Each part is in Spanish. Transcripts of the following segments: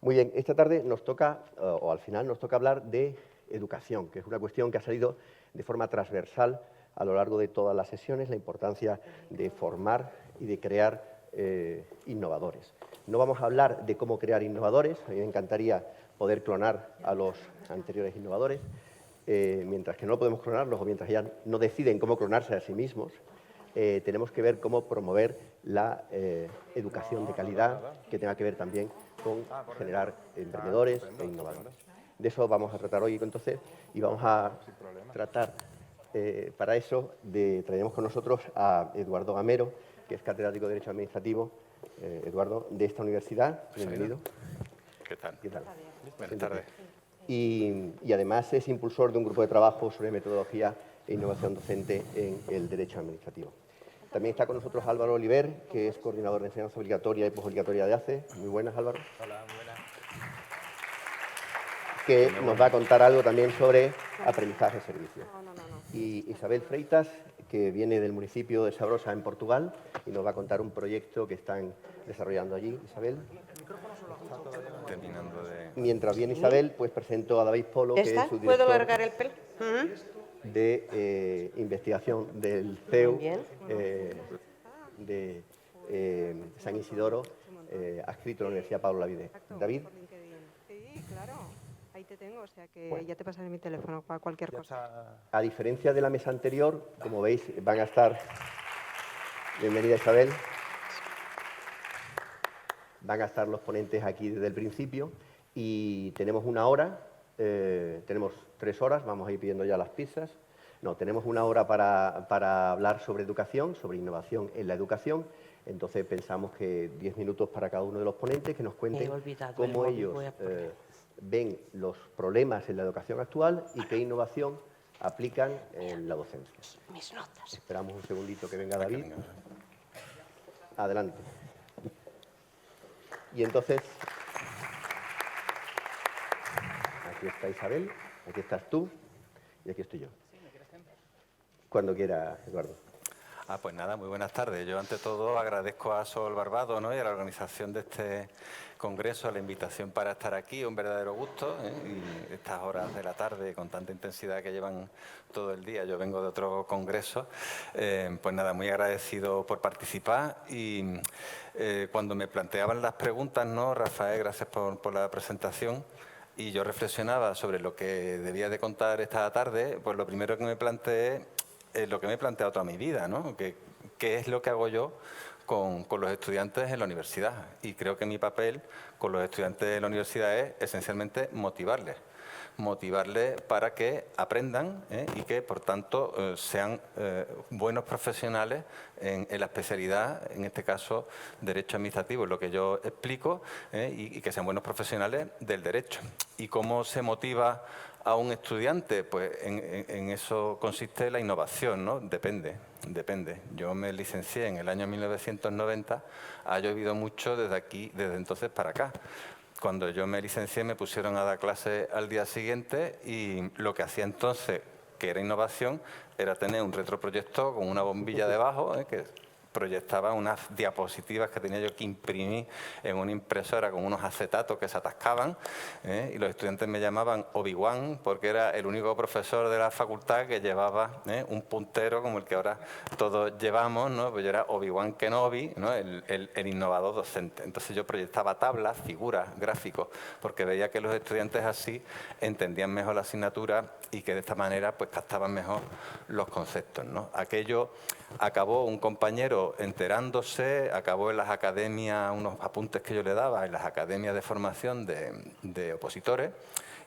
Muy bien, esta tarde nos toca, o al final nos toca hablar de educación, que es una cuestión que ha salido de forma transversal a lo largo de todas las sesiones, la importancia de formar y de crear innovadores. No vamos a hablar de cómo crear innovadores, a mí me encantaría poder clonar a los anteriores innovadores, mientras que no podemos clonarlos o mientras ya no deciden cómo clonarse a sí mismos, tenemos que ver cómo promover la educación de calidad, que tenga que ver también con generar emprendedores e innovadores. De eso vamos a tratar hoy, entonces, y vamos a tratar, para eso, traeremos con nosotros a Eduardo Gamero, que es catedrático de Derecho Administrativo, Eduardo, de esta universidad. Bienvenido. ¿Qué tal? ¿Qué tal? Buenas tardes. Y además es impulsor de un grupo de trabajo sobre metodología e innovación docente en el Derecho Administrativo. También está con nosotros Álvaro Oliver, que es coordinador de enseñanza obligatoria y posobligatoria de ACE. Muy buenas, Álvaro. Hola, buenas. Que nos va a contar algo también sobre aprendizaje-servicio. Y Isabel Freitas, que viene del municipio de Sabrosa, en Portugal, y nos va a contar un proyecto que están desarrollando allí. Isabel. Terminando de... Mientras viene Isabel, pues presento a David Polo, que es su ¿Puedo director largar el pelo? de investigación del CEU de San Isidoro, adscrito a la Universidad Pablo Lavide. David. Sí, claro. Ahí te tengo, o sea que ya te pasaré mi teléfono para cualquier cosa. A diferencia de la mesa anterior, como veis, van a estar... Bienvenida, Isabel. Van a estar los ponentes aquí desde el principio y tenemos una hora, tenemos 3 horas, vamos a ir pidiendo ya las pizzas. No, tenemos una hora para hablar sobre educación, sobre innovación en la educación. Entonces pensamos que 10 minutos para cada uno de los ponentes, que nos cuenten cómo ellos ven los problemas en la educación actual y qué innovación aplican en la docencia. Mis notas. Esperamos un segundito que venga David. Adelante. Y entonces, aquí está Isabel, aquí estás tú y aquí estoy yo. Cuando quiera, Eduardo. Pues nada, muy buenas tardes. Yo ante todo agradezco a Sol Barbado, ¿no?, y a la organización de este congreso la invitación para estar aquí, un verdadero gusto, y estas horas de la tarde con tanta intensidad que llevan todo el día. Yo vengo de otro congreso, pues nada, muy agradecido por participar y cuando me planteaban las preguntas, ¿no, Rafael? Gracias por la presentación. Y yo reflexionaba sobre lo que debía de contar esta tarde, pues lo primero que me planteé es lo que me he planteado toda mi vida, ¿no? ¿Qué es lo que hago yo con los estudiantes en la universidad? Y creo que mi papel con los estudiantes de la universidad es esencialmente motivarles para que aprendan y que, por tanto, sean buenos profesionales en la especialidad, en este caso, Derecho Administrativo, es lo que yo explico, y que sean buenos profesionales del derecho. ¿Y cómo se motiva a un estudiante? Pues en eso consiste la innovación, ¿no? Depende. Yo me licencié en el año 1990, ha llovido mucho desde entonces para acá. Cuando yo me licencié me pusieron a dar clases al día siguiente y lo que hacía entonces, que era innovación, era tener un retroproyector con una bombilla debajo que proyectaba unas diapositivas que tenía yo que imprimir en una impresora con unos acetatos que se atascaban, y los estudiantes me llamaban Obi-Wan porque era el único profesor de la facultad que llevaba un puntero como el que ahora todos llevamos, ¿no? Pues yo era Obi-Wan Kenobi, ¿no? el innovador docente. Entonces yo proyectaba tablas, figuras, gráficos, porque veía que los estudiantes así entendían mejor la asignatura y que de esta manera pues captaban mejor los conceptos, ¿no? Aquello acabó un compañero enterándose, acabó en las academias, unos apuntes que yo le daba en las academias de formación de opositores,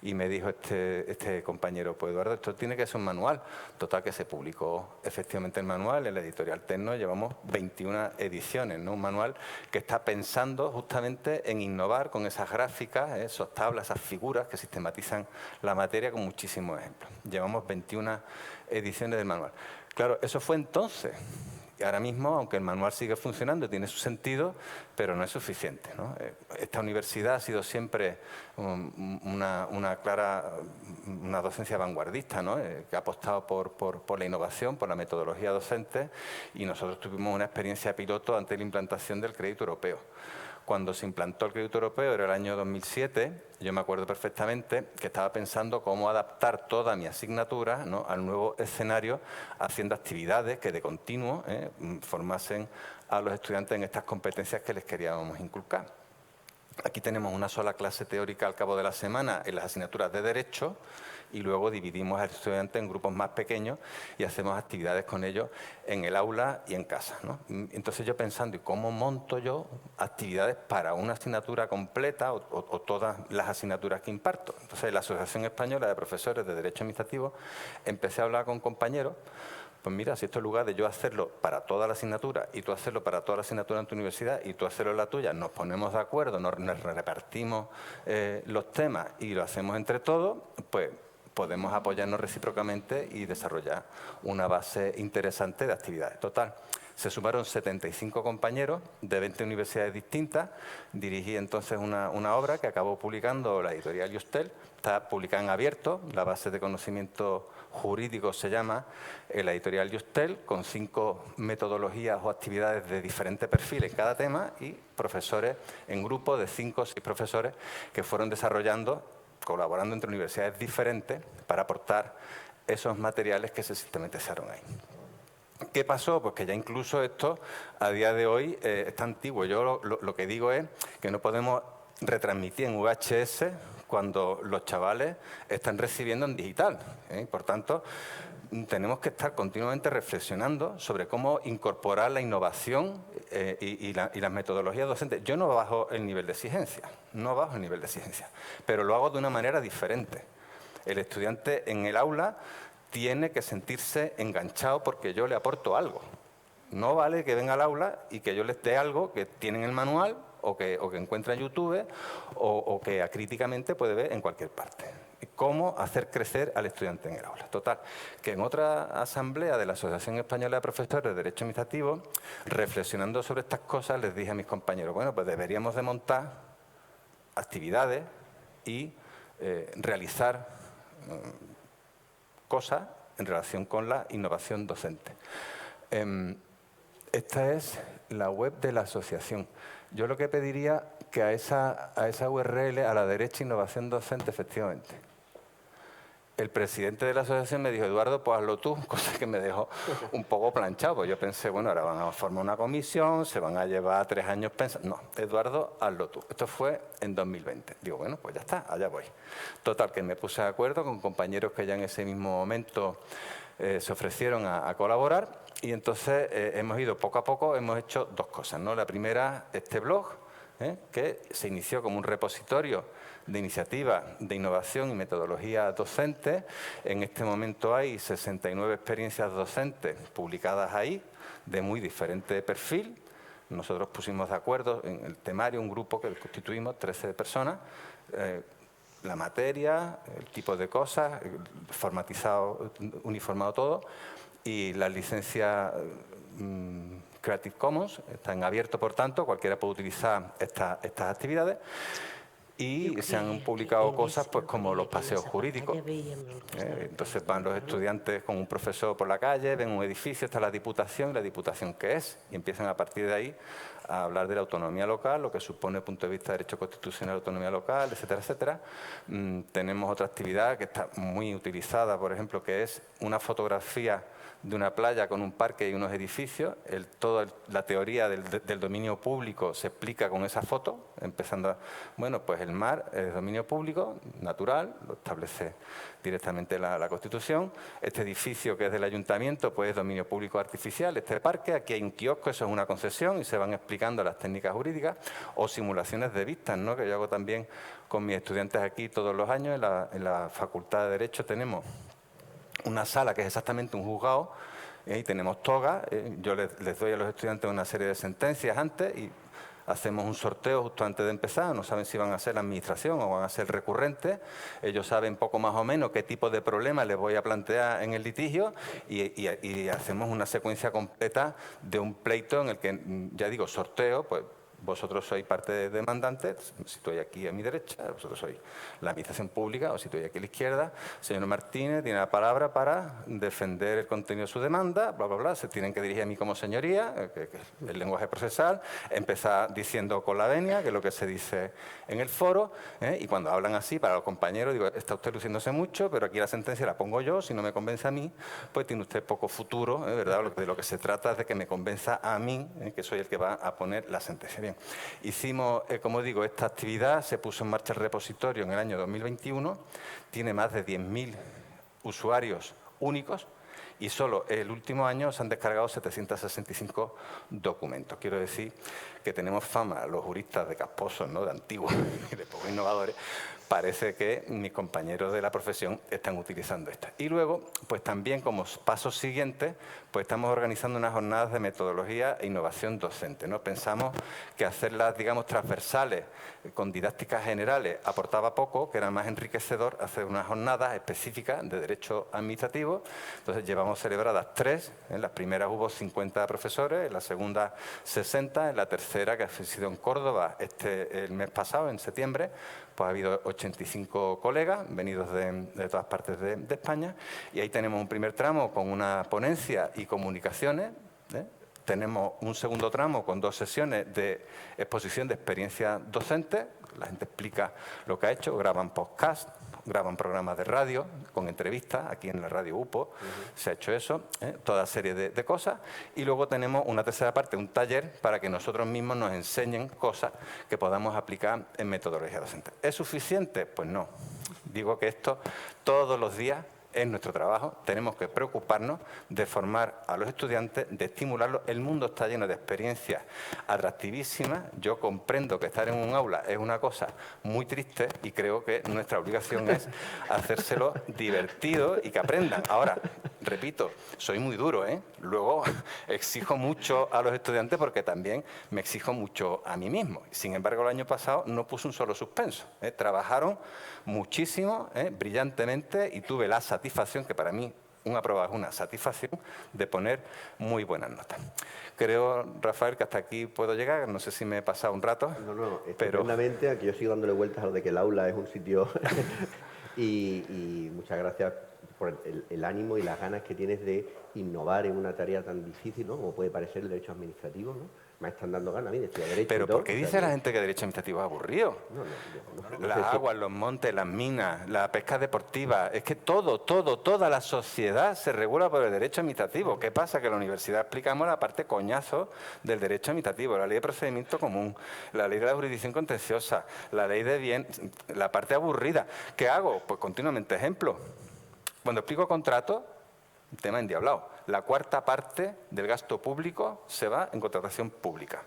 y me dijo este compañero, pues Eduardo, esto tiene que ser un manual. Total, que se publicó efectivamente el manual en la editorial Tecno, llevamos 21 ediciones, ¿no? Un manual que está pensando justamente en innovar con esas gráficas, esas tablas, esas figuras que sistematizan la materia con muchísimos ejemplos. Llevamos 21 ediciones del manual. Claro, eso fue entonces. Y ahora mismo, aunque el manual sigue funcionando, tiene su sentido, pero no es suficiente, ¿no? Esta universidad ha sido siempre una docencia vanguardista, ¿no? Que ha apostado por la innovación, por la metodología docente, y nosotros tuvimos una experiencia piloto ante la implantación del crédito europeo. cuando se implantó el crédito europeo, era el año 2007, yo me acuerdo perfectamente que estaba pensando cómo adaptar toda mi asignatura, ¿no?, al nuevo escenario, haciendo actividades que de continuo formasen a los estudiantes en estas competencias que les queríamos inculcar. Aquí tenemos una sola clase teórica al cabo de la semana en las asignaturas de Derecho y luego dividimos al estudiante en grupos más pequeños y hacemos actividades con ellos en el aula y en casa, ¿no? Entonces yo pensando, ¿y cómo monto yo actividades para una asignatura completa o todas las asignaturas que imparto? Entonces en la Asociación Española de Profesores de Derecho Administrativo empecé a hablar con compañeros. Pues mira, si esto en lugar de yo hacerlo para toda la asignatura y tú hacerlo para toda la asignatura en tu universidad y tú hacerlo en la tuya, nos ponemos de acuerdo, nos repartimos los temas y lo hacemos entre todos, pues podemos apoyarnos recíprocamente y desarrollar una base interesante de actividades. Total, se sumaron 75 compañeros de 20 universidades distintas. Dirigí entonces una obra que acabó publicando la editorial Yustel. Está publicada en abierto, la base de conocimiento jurídico se llama la editorial Yustel, con 5 metodologías o actividades de diferentes perfiles en cada tema y profesores en grupo de 5 o 6 profesores que fueron desarrollando, colaborando entre universidades diferentes para aportar esos materiales que se sistematizaron ahí. ¿Qué pasó? Pues que ya incluso esto a día de hoy está antiguo. Yo lo que digo es que no podemos retransmitir en VHS cuando los chavales están recibiendo en digital, ¿eh? Por tanto, tenemos que estar continuamente reflexionando sobre cómo incorporar la innovación y las metodologías docentes. Yo no bajo el nivel de exigencia, pero lo hago de una manera diferente. El estudiante en el aula tiene que sentirse enganchado porque yo le aporto algo. No vale que venga al aula y que yo les dé algo que tiene en el manual o que encuentra en YouTube o que acríticamente puede ver en cualquier parte. Cómo hacer crecer al estudiante en el aula. Total, que en otra asamblea de la Asociación Española de Profesores de Derecho Administrativo, reflexionando sobre estas cosas, les dije a mis compañeros, bueno, pues deberíamos de montar actividades y realizar cosas en relación con la innovación docente. Esta es la web de la asociación. Yo lo que pediría que a esa URL, a la derecha innovación docente, efectivamente. El presidente de la asociación me dijo, Eduardo, pues hazlo tú, cosa que me dejó un poco planchado. Pues yo pensé, bueno, ahora van a formar una comisión, se van a llevar 3 años pensando. No, Eduardo, hazlo tú. Esto fue en 2020. Digo, bueno, pues ya está, allá voy. Total, que me puse de acuerdo con compañeros que ya en ese mismo momento se ofrecieron a colaborar y entonces hemos ido poco a poco, hemos hecho 2 cosas, ¿no? La primera, este blog, que se inició como un repositorio de iniciativas de innovación y metodología docente. En este momento hay 69 experiencias docentes publicadas ahí, de muy diferente perfil. Nosotros pusimos de acuerdo en el temario un grupo que constituimos, 13 personas, la materia, el tipo de cosas, formatizado, uniformado todo, y las licencias Creative Commons están abiertas, por tanto, cualquiera puede utilizar estas actividades. Y se han publicado cosas pues como los paseos jurídicos. Entonces van los estudiantes con un profesor por la calle, ven un edificio, está la Diputación, ¿la Diputación qué es? Y empiezan a partir de ahí a hablar de la autonomía local, lo que supone desde el punto de vista de derecho constitucional, autonomía local, etcétera, etcétera. Tenemos otra actividad que está muy utilizada, por ejemplo, que es una fotografía de una playa con un parque y unos edificios. Toda la teoría del dominio público se explica con esa foto, empezando, bueno, pues el mar es dominio público, natural, lo establece directamente la Constitución. Este edificio que es del Ayuntamiento, pues es dominio público artificial. Este parque, aquí hay un kiosco, eso es una concesión y se van explicando las técnicas jurídicas o simulaciones de vistas, ¿no?, que yo hago también con mis estudiantes aquí todos los años. En la Facultad de Derecho tenemos una sala que es exactamente un juzgado, y tenemos togas. Yo les doy a los estudiantes una serie de sentencias antes y hacemos un sorteo justo antes de empezar. No saben si van a ser la administración o van a ser recurrentes. Ellos saben poco más o menos qué tipo de problema les voy a plantear en el litigio y hacemos una secuencia completa de un pleito en el que, ya digo, sorteo, pues Vosotros sois parte demandante, situáis aquí a mi derecha, vosotros sois la administración pública, os situáis aquí a la izquierda. Señor Martínez tiene la palabra para defender el contenido de su demanda, bla, bla, bla. Se tienen que dirigir a mí como señoría, que es el lenguaje procesal. Empezar diciendo con la venia, que es lo que se dice en el foro, y cuando hablan así, para los compañeros, digo, está usted luciéndose mucho, pero aquí la sentencia la pongo yo, si no me convence a mí, pues tiene usted poco futuro, ¿verdad? De lo que se trata es de que me convenza a mí, que soy el que va a poner la sentencia. Bien, hicimos, como digo, esta actividad, se puso en marcha el repositorio en el año 2021, tiene más de 10.000 usuarios únicos, y solo el último año se han descargado 765 documentos. Quiero decir que tenemos fama, los juristas de casposos, ¿no?, de antiguos y de poco innovadores. Parece que mis compañeros de la profesión están utilizando esta. Y luego, pues también como pasos siguientes, pues estamos organizando unas jornadas de metodología e innovación docente, ¿no? Pensamos que hacerlas, digamos, transversales, con didácticas generales, aportaba poco, que era más enriquecedor hacer unas jornadas específicas de derecho administrativo. Entonces llevamos celebradas 3, en las primeras hubo 50 profesores, en la segunda 60, en la tercera, que ha sido en Córdoba el mes pasado, en septiembre, pues ha habido 85 colegas venidos de todas partes de España, y ahí tenemos un primer tramo con una ponencia y comunicaciones. Tenemos un segundo tramo con 2 sesiones de exposición de experiencia docente. La gente explica lo que ha hecho, graban podcast, graban programas de radio con entrevistas, aquí en la radio UPO se ha hecho eso, toda serie de cosas. Y luego tenemos una tercera parte, un taller, para que nosotros mismos nos enseñen cosas que podamos aplicar en metodología docente. ¿Es suficiente? Pues no. Digo que esto todos los días es nuestro trabajo, tenemos que preocuparnos de formar a los estudiantes, de estimularlos. El mundo está lleno de experiencias atractivísimas. Yo comprendo que estar en un aula es una cosa muy triste y creo que nuestra obligación es hacérselo divertido y que aprendan. Ahora, repito, soy muy duro, Luego exijo mucho a los estudiantes porque también me exijo mucho a mí mismo. Sin embargo, el año pasado no puse un solo suspenso. Trabajaron muchísimo, brillantemente, y tuve la satisfacción, que para mí un aprobado es una satisfacción, de poner muy buenas notas. Creo, Rafael, que hasta aquí puedo llegar. No sé si me he pasado un rato. No, estupendamente. Aquí yo sigo dándole vueltas a lo de que el aula es un sitio y muchas gracias por el ánimo y las ganas que tienes de innovar en una tarea tan difícil, ¿no?, como puede parecer el derecho administrativo, ¿no? Me están dando ganas a mí de estudiar derecho. Pero ¿por qué dice la gente que derecho administrativo es aburrido? Las aguas, los montes, las minas, la pesca deportiva, es que toda la sociedad se regula por el derecho administrativo. ¿Qué pasa? Que en la universidad explicamos la parte coñazo del derecho administrativo, la ley de procedimiento común, la ley de la jurisdicción contenciosa, la ley de bien, la parte aburrida. ¿Qué hago? Pues continuamente ejemplo. Cuando explico contratos, tema endiablado, la 4ª parte del gasto público se va en contratación pública.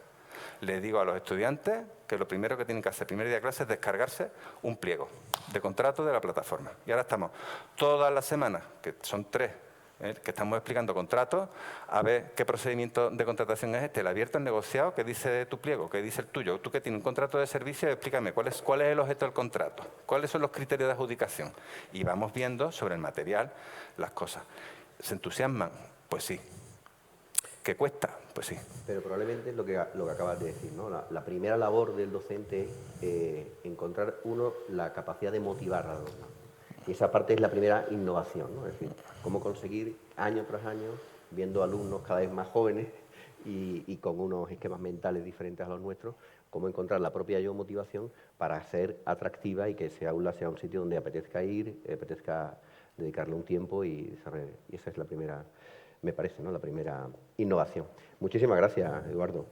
Les digo a los estudiantes que lo primero que tienen que hacer el primer día de clase es descargarse un pliego de contrato de la plataforma. Y ahora estamos todas las semanas, que son 3, que estamos explicando contratos, a ver qué procedimiento de contratación es este, el abierto, el negociado, qué dice tu pliego, qué dice el tuyo. Tú que tienes un contrato de servicio, explícame cuál es el objeto del contrato, cuáles son los criterios de adjudicación. Y vamos viendo sobre el material las cosas. ¿Se entusiasman? Pues sí. ¿Qué cuesta? Pues sí. Pero probablemente es lo que acabas de decir, ¿no? La primera labor del docente es encontrar, la capacidad de motivar a los demás. Y esa parte es la primera innovación, ¿no? Es decir, cómo conseguir año tras año, viendo alumnos cada vez más jóvenes y con unos esquemas mentales diferentes a los nuestros, cómo encontrar la propia motivación para hacer atractiva y que ese aula sea un sitio donde apetezca ir, apetezca dedicarle un tiempo y esa es la primera, me parece, ¿no?, la primera innovación. Muchísimas gracias, Eduardo.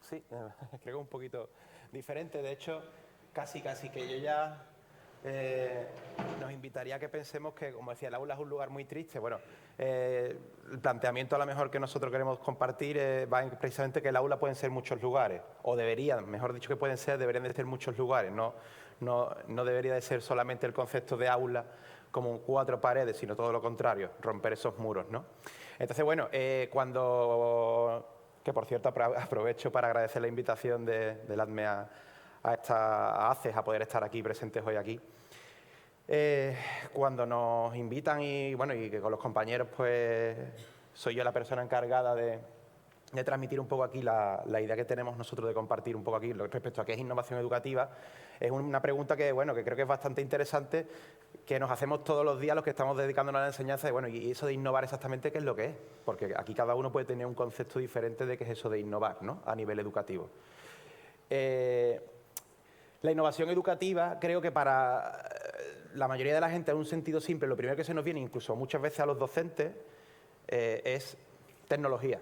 Sí, creo que un poquito diferente. De hecho, casi que yo ya nos invitaría a que pensemos que, como decía, el aula es un lugar muy triste. Bueno, el planteamiento a lo mejor que nosotros queremos compartir va en precisamente que el aula pueden ser muchos lugares, o deberían, mejor dicho que deberían de ser muchos lugares. No debería de ser solamente el concepto de aula como 4 paredes, sino todo lo contrario, romper esos muros, ¿no? Entonces, bueno, que por cierto aprovecho para agradecer la invitación del ADME a ACES a poder estar aquí presentes hoy aquí. Cuando nos invitan y que con los compañeros pues soy yo la persona encargada de transmitir un poco aquí la idea que tenemos nosotros de compartir un poco aquí respecto a qué es innovación educativa, es una pregunta que creo que es bastante interesante, que nos hacemos todos los días los que estamos dedicándonos a la enseñanza, y eso de innovar exactamente qué es lo que es, porque aquí cada uno puede tener un concepto diferente de qué es eso de innovar, ¿no?, a nivel educativo. La innovación educativa, creo que para la mayoría de la gente, en un sentido simple, lo primero que se nos viene, incluso muchas veces a los docentes, es tecnología.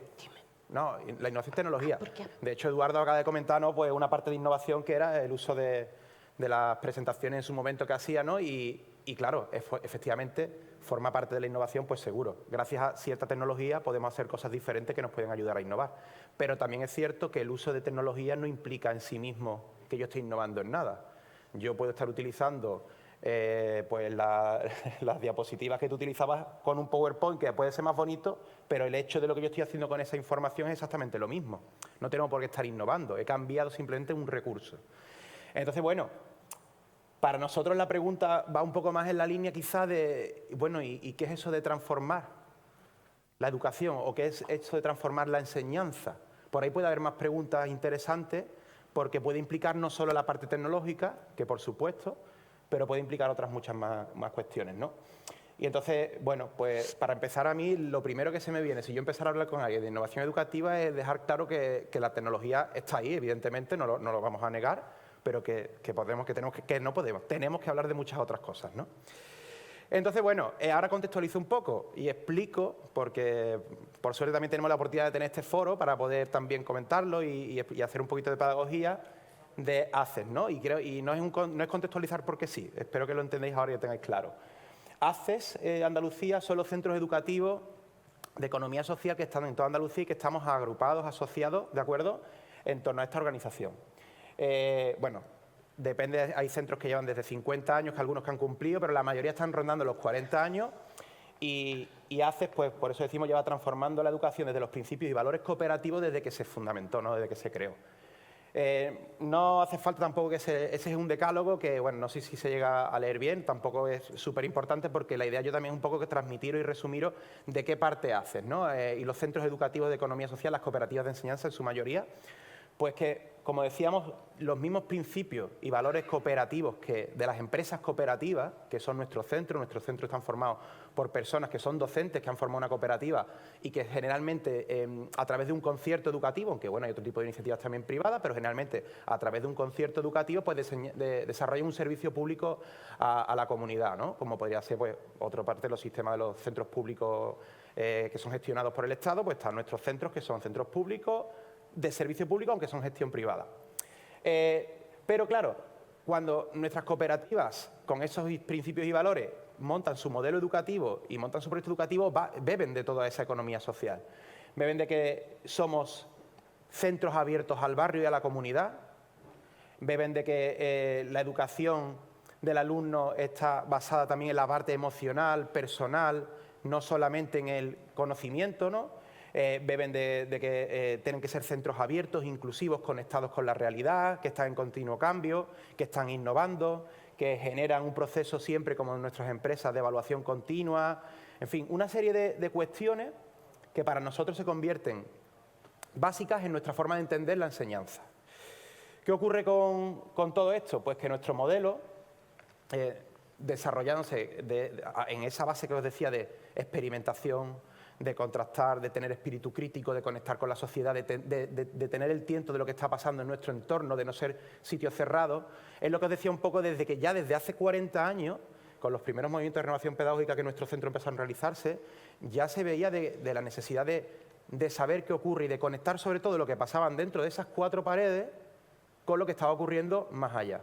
No, la innovación es tecnología. De hecho, Eduardo acaba de comentar, ¿no?, pues una parte de innovación que era el uso de las presentaciones en su momento que hacía, ¿no? Y claro, efectivamente forma parte de la innovación, pues seguro. Gracias a cierta tecnología podemos hacer cosas diferentes que nos pueden ayudar a innovar. Pero también es cierto que el uso de tecnología no implica en sí mismo que yo esté innovando en nada. Yo puedo estar utilizando pues las diapositivas que tú utilizabas con un PowerPoint, que puede ser más bonito, pero el hecho de lo que yo estoy haciendo con esa información es exactamente lo mismo. No tenemos por qué estar innovando, he cambiado simplemente un recurso. Entonces, para nosotros la pregunta va un poco más en la línea quizá de, ¿y qué es eso de transformar la educación? ¿O qué es eso de transformar la enseñanza? Por ahí puede haber más preguntas interesantes, porque puede implicar no solo la parte tecnológica, que por supuesto, pero puede implicar otras muchas más cuestiones, ¿no? Y entonces, pues para empezar, a mí lo primero que se me viene, si yo empezara a hablar con alguien de innovación educativa, es dejar claro que la tecnología está ahí, evidentemente, no lo vamos a negar, pero tenemos que hablar de muchas otras cosas, ¿no? Entonces, ahora contextualizo un poco y explico, porque por suerte también tenemos la oportunidad de tener este foro para poder también comentarlo y hacer un poquito de pedagogía de ACES, ¿no? Y no es contextualizar porque sí, espero que lo entendáis ahora y lo tengáis claro. ACES Andalucía son los centros educativos de economía social que están en toda Andalucía y que estamos agrupados, asociados, ¿de acuerdo?, en torno a esta organización. Depende, hay centros que llevan desde 50 años, que algunos que han cumplido, pero la mayoría están rondando los 40 años y ACES, pues por eso decimos, lleva transformando la educación desde los principios y valores cooperativos desde que se fundamentó, ¿no?, desde que se creó. No hace falta tampoco que ese es un decálogo que, no sé si se llega a leer bien, tampoco es súper importante porque la idea yo también es un poco que transmitiros y resumiros de qué parte haces, ¿no? Y los centros educativos de economía social, las cooperativas de enseñanza en su mayoría, pues que, como decíamos, los mismos principios y valores cooperativos que de las empresas cooperativas, que son nuestros centros están formados por personas que son docentes, que han formado una cooperativa y que generalmente a través de un concierto educativo, aunque hay otro tipo de iniciativas también privadas, pero generalmente a través de un concierto educativo pues desarrollan un servicio público a la comunidad, ¿no? Como podría ser pues otra parte de los sistemas de los centros públicos que son gestionados por el Estado, pues están nuestros centros que son centros públicos de servicio público, aunque son gestión privada. Pero claro, cuando nuestras cooperativas, con esos principios y valores, montan su modelo educativo y montan su proyecto educativo, beben de toda esa economía social. Beben de que somos centros abiertos al barrio y a la comunidad. Beben de que la educación del alumno está basada también en la parte emocional, personal, no solamente en el conocimiento, ¿no? Beben de que tienen que ser centros abiertos, inclusivos, conectados con la realidad, que están en continuo cambio, que están innovando, que generan un proceso siempre, como en nuestras empresas, de evaluación continua. En fin, una serie de cuestiones que para nosotros se convierten básicas en nuestra forma de entender la enseñanza. ¿Qué ocurre con todo esto? Pues que nuestro modelo, desarrollándose en esa base que os decía de experimentación, de contrastar, de tener espíritu crítico, de conectar con la sociedad, de tener el tiento de lo que está pasando en nuestro entorno, de no ser sitios cerrados, es lo que os decía un poco desde hace 40 años, con los primeros movimientos de renovación pedagógica que nuestro centro empezó a realizarse, ya se veía de la necesidad de saber qué ocurre y de conectar sobre todo lo que pasaban dentro de esas cuatro paredes con lo que estaba ocurriendo más allá.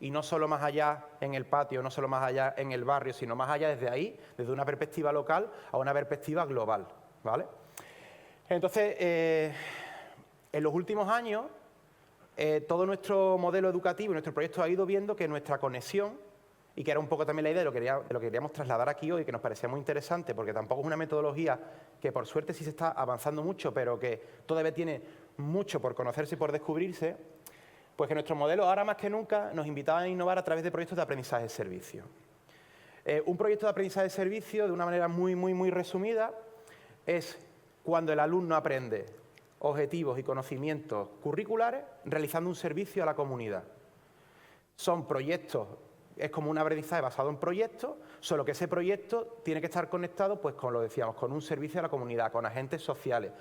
Y no solo más allá en el patio, no solo más allá en el barrio, sino más allá desde ahí, desde una perspectiva local a una perspectiva global, ¿vale? Entonces, en los últimos años, todo nuestro modelo educativo y nuestro proyecto ha ido viendo que nuestra conexión, y que era un poco también la idea de lo que queríamos trasladar aquí hoy, que nos parecía muy interesante, porque tampoco es una metodología que por suerte sí se está avanzando mucho, pero que todavía tiene mucho por conocerse y por descubrirse, pues que nuestro modelo ahora más que nunca nos invitaba a innovar a través de proyectos de aprendizaje de servicio. Un proyecto de aprendizaje de servicio, de una manera muy resumida, es cuando el alumno aprende objetivos y conocimientos curriculares realizando un servicio a la comunidad. Son proyectos, es como un aprendizaje basado en proyectos, solo que ese proyecto tiene que estar conectado, pues como lo decíamos, con un servicio a la comunidad, con agentes sociales.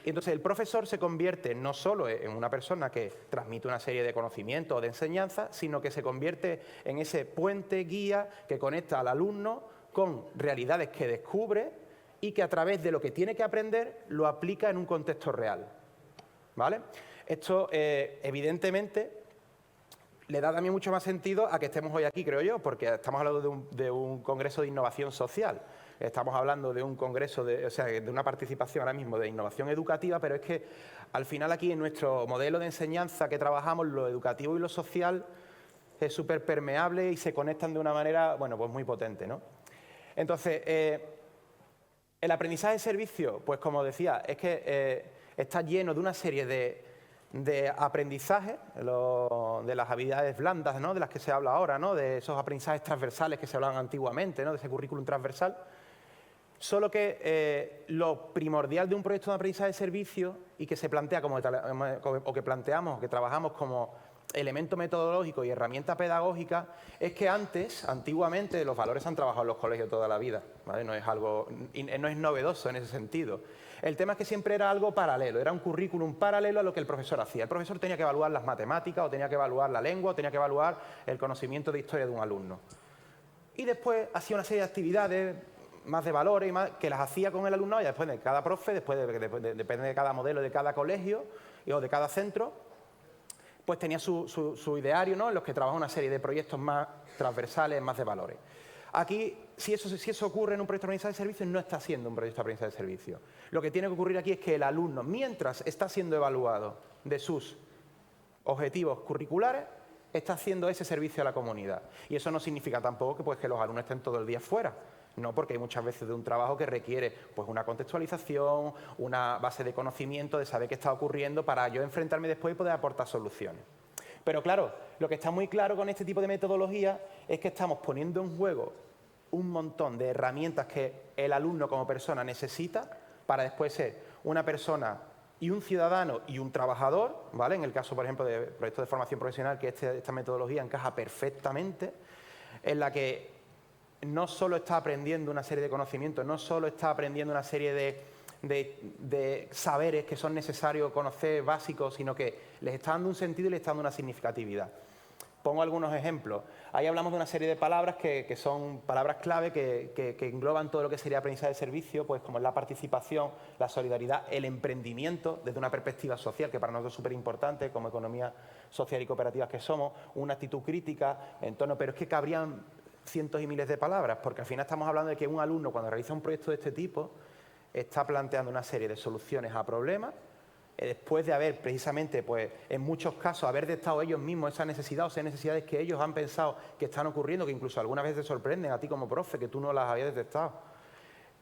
Y entonces el profesor se convierte no solo en una persona que transmite una serie de conocimientos o de enseñanzas, sino que se convierte en ese puente guía que conecta al alumno con realidades que descubre y que a través de lo que tiene que aprender lo aplica en un contexto real. ¿Vale? Esto, evidentemente, le da también mucho más sentido a que estemos hoy aquí, creo yo, porque estamos hablando de un congreso de innovación social. Estamos hablando de un congreso, de una participación ahora mismo de innovación educativa, pero es que al final aquí en nuestro modelo de enseñanza que trabajamos, lo educativo y lo social es súper permeable y se conectan de una manera, bueno, pues muy potente, ¿no? Entonces, el aprendizaje de servicio, pues como decía, es que está lleno de una serie de aprendizaje, de las habilidades blandas, ¿no?, de las que se habla ahora, ¿no?, de esos aprendizajes transversales que se hablaban antiguamente, ¿no?, de ese currículum transversal. Solo que lo primordial de un proyecto de aprendizaje de servicio y que se plantea que trabajamos como elemento metodológico y herramienta pedagógica es que antiguamente, los valores se han trabajado en los colegios toda la vida, ¿vale? No es novedoso en ese sentido. El tema es que siempre era algo paralelo, era un currículum paralelo a lo que el profesor hacía. El profesor tenía que evaluar las matemáticas, o tenía que evaluar la lengua, o tenía que evaluar el conocimiento de historia de un alumno. Y después hacía una serie de actividades más de valores y más, que las hacía con el alumnado, y después de cada profe, depende de cada modelo, de cada colegio o de cada centro, pues tenía su ideario, ¿no?, en los que trabaja una serie de proyectos más transversales, más de valores. Aquí, si eso ocurre en un proyecto de aprendizaje de servicios, no está siendo un proyecto de aprendizaje de servicios. Lo que tiene que ocurrir aquí es que el alumno, mientras está siendo evaluado de sus objetivos curriculares, está haciendo ese servicio a la comunidad. Y eso no significa tampoco que los alumnos estén todo el día fuera. No, porque hay muchas veces de un trabajo que requiere pues una contextualización, una base de conocimiento, de saber qué está ocurriendo para yo enfrentarme después y poder aportar soluciones. Pero claro, lo que está muy claro con este tipo de metodología es que estamos poniendo en juego un montón de herramientas que el alumno como persona necesita para después ser una persona y un ciudadano y un trabajador, ¿vale? En el caso, por ejemplo, de proyectos de formación profesional, que esta metodología encaja perfectamente, en la que no solo está aprendiendo una serie de conocimientos, no solo está aprendiendo una serie de saberes que son necesarios conocer básicos, sino que les está dando un sentido y les está dando una significatividad. Pongo algunos ejemplos. Ahí hablamos de una serie de palabras que son palabras clave que engloban todo lo que sería aprendizaje de servicio, pues como es la participación, la solidaridad, el emprendimiento desde una perspectiva social, que para nosotros es súper importante, como economía social y cooperativas que somos, una actitud crítica en torno, pero es que cabrían cientos y miles de palabras, porque al final estamos hablando de que un alumno, cuando realiza un proyecto de este tipo, está planteando una serie de soluciones a problemas, después de haber precisamente, pues en muchos casos, haber detectado ellos mismos esa necesidad o esas necesidades que ellos han pensado que están ocurriendo, que incluso algunas veces te sorprenden a ti como profe, que tú no las habías detectado.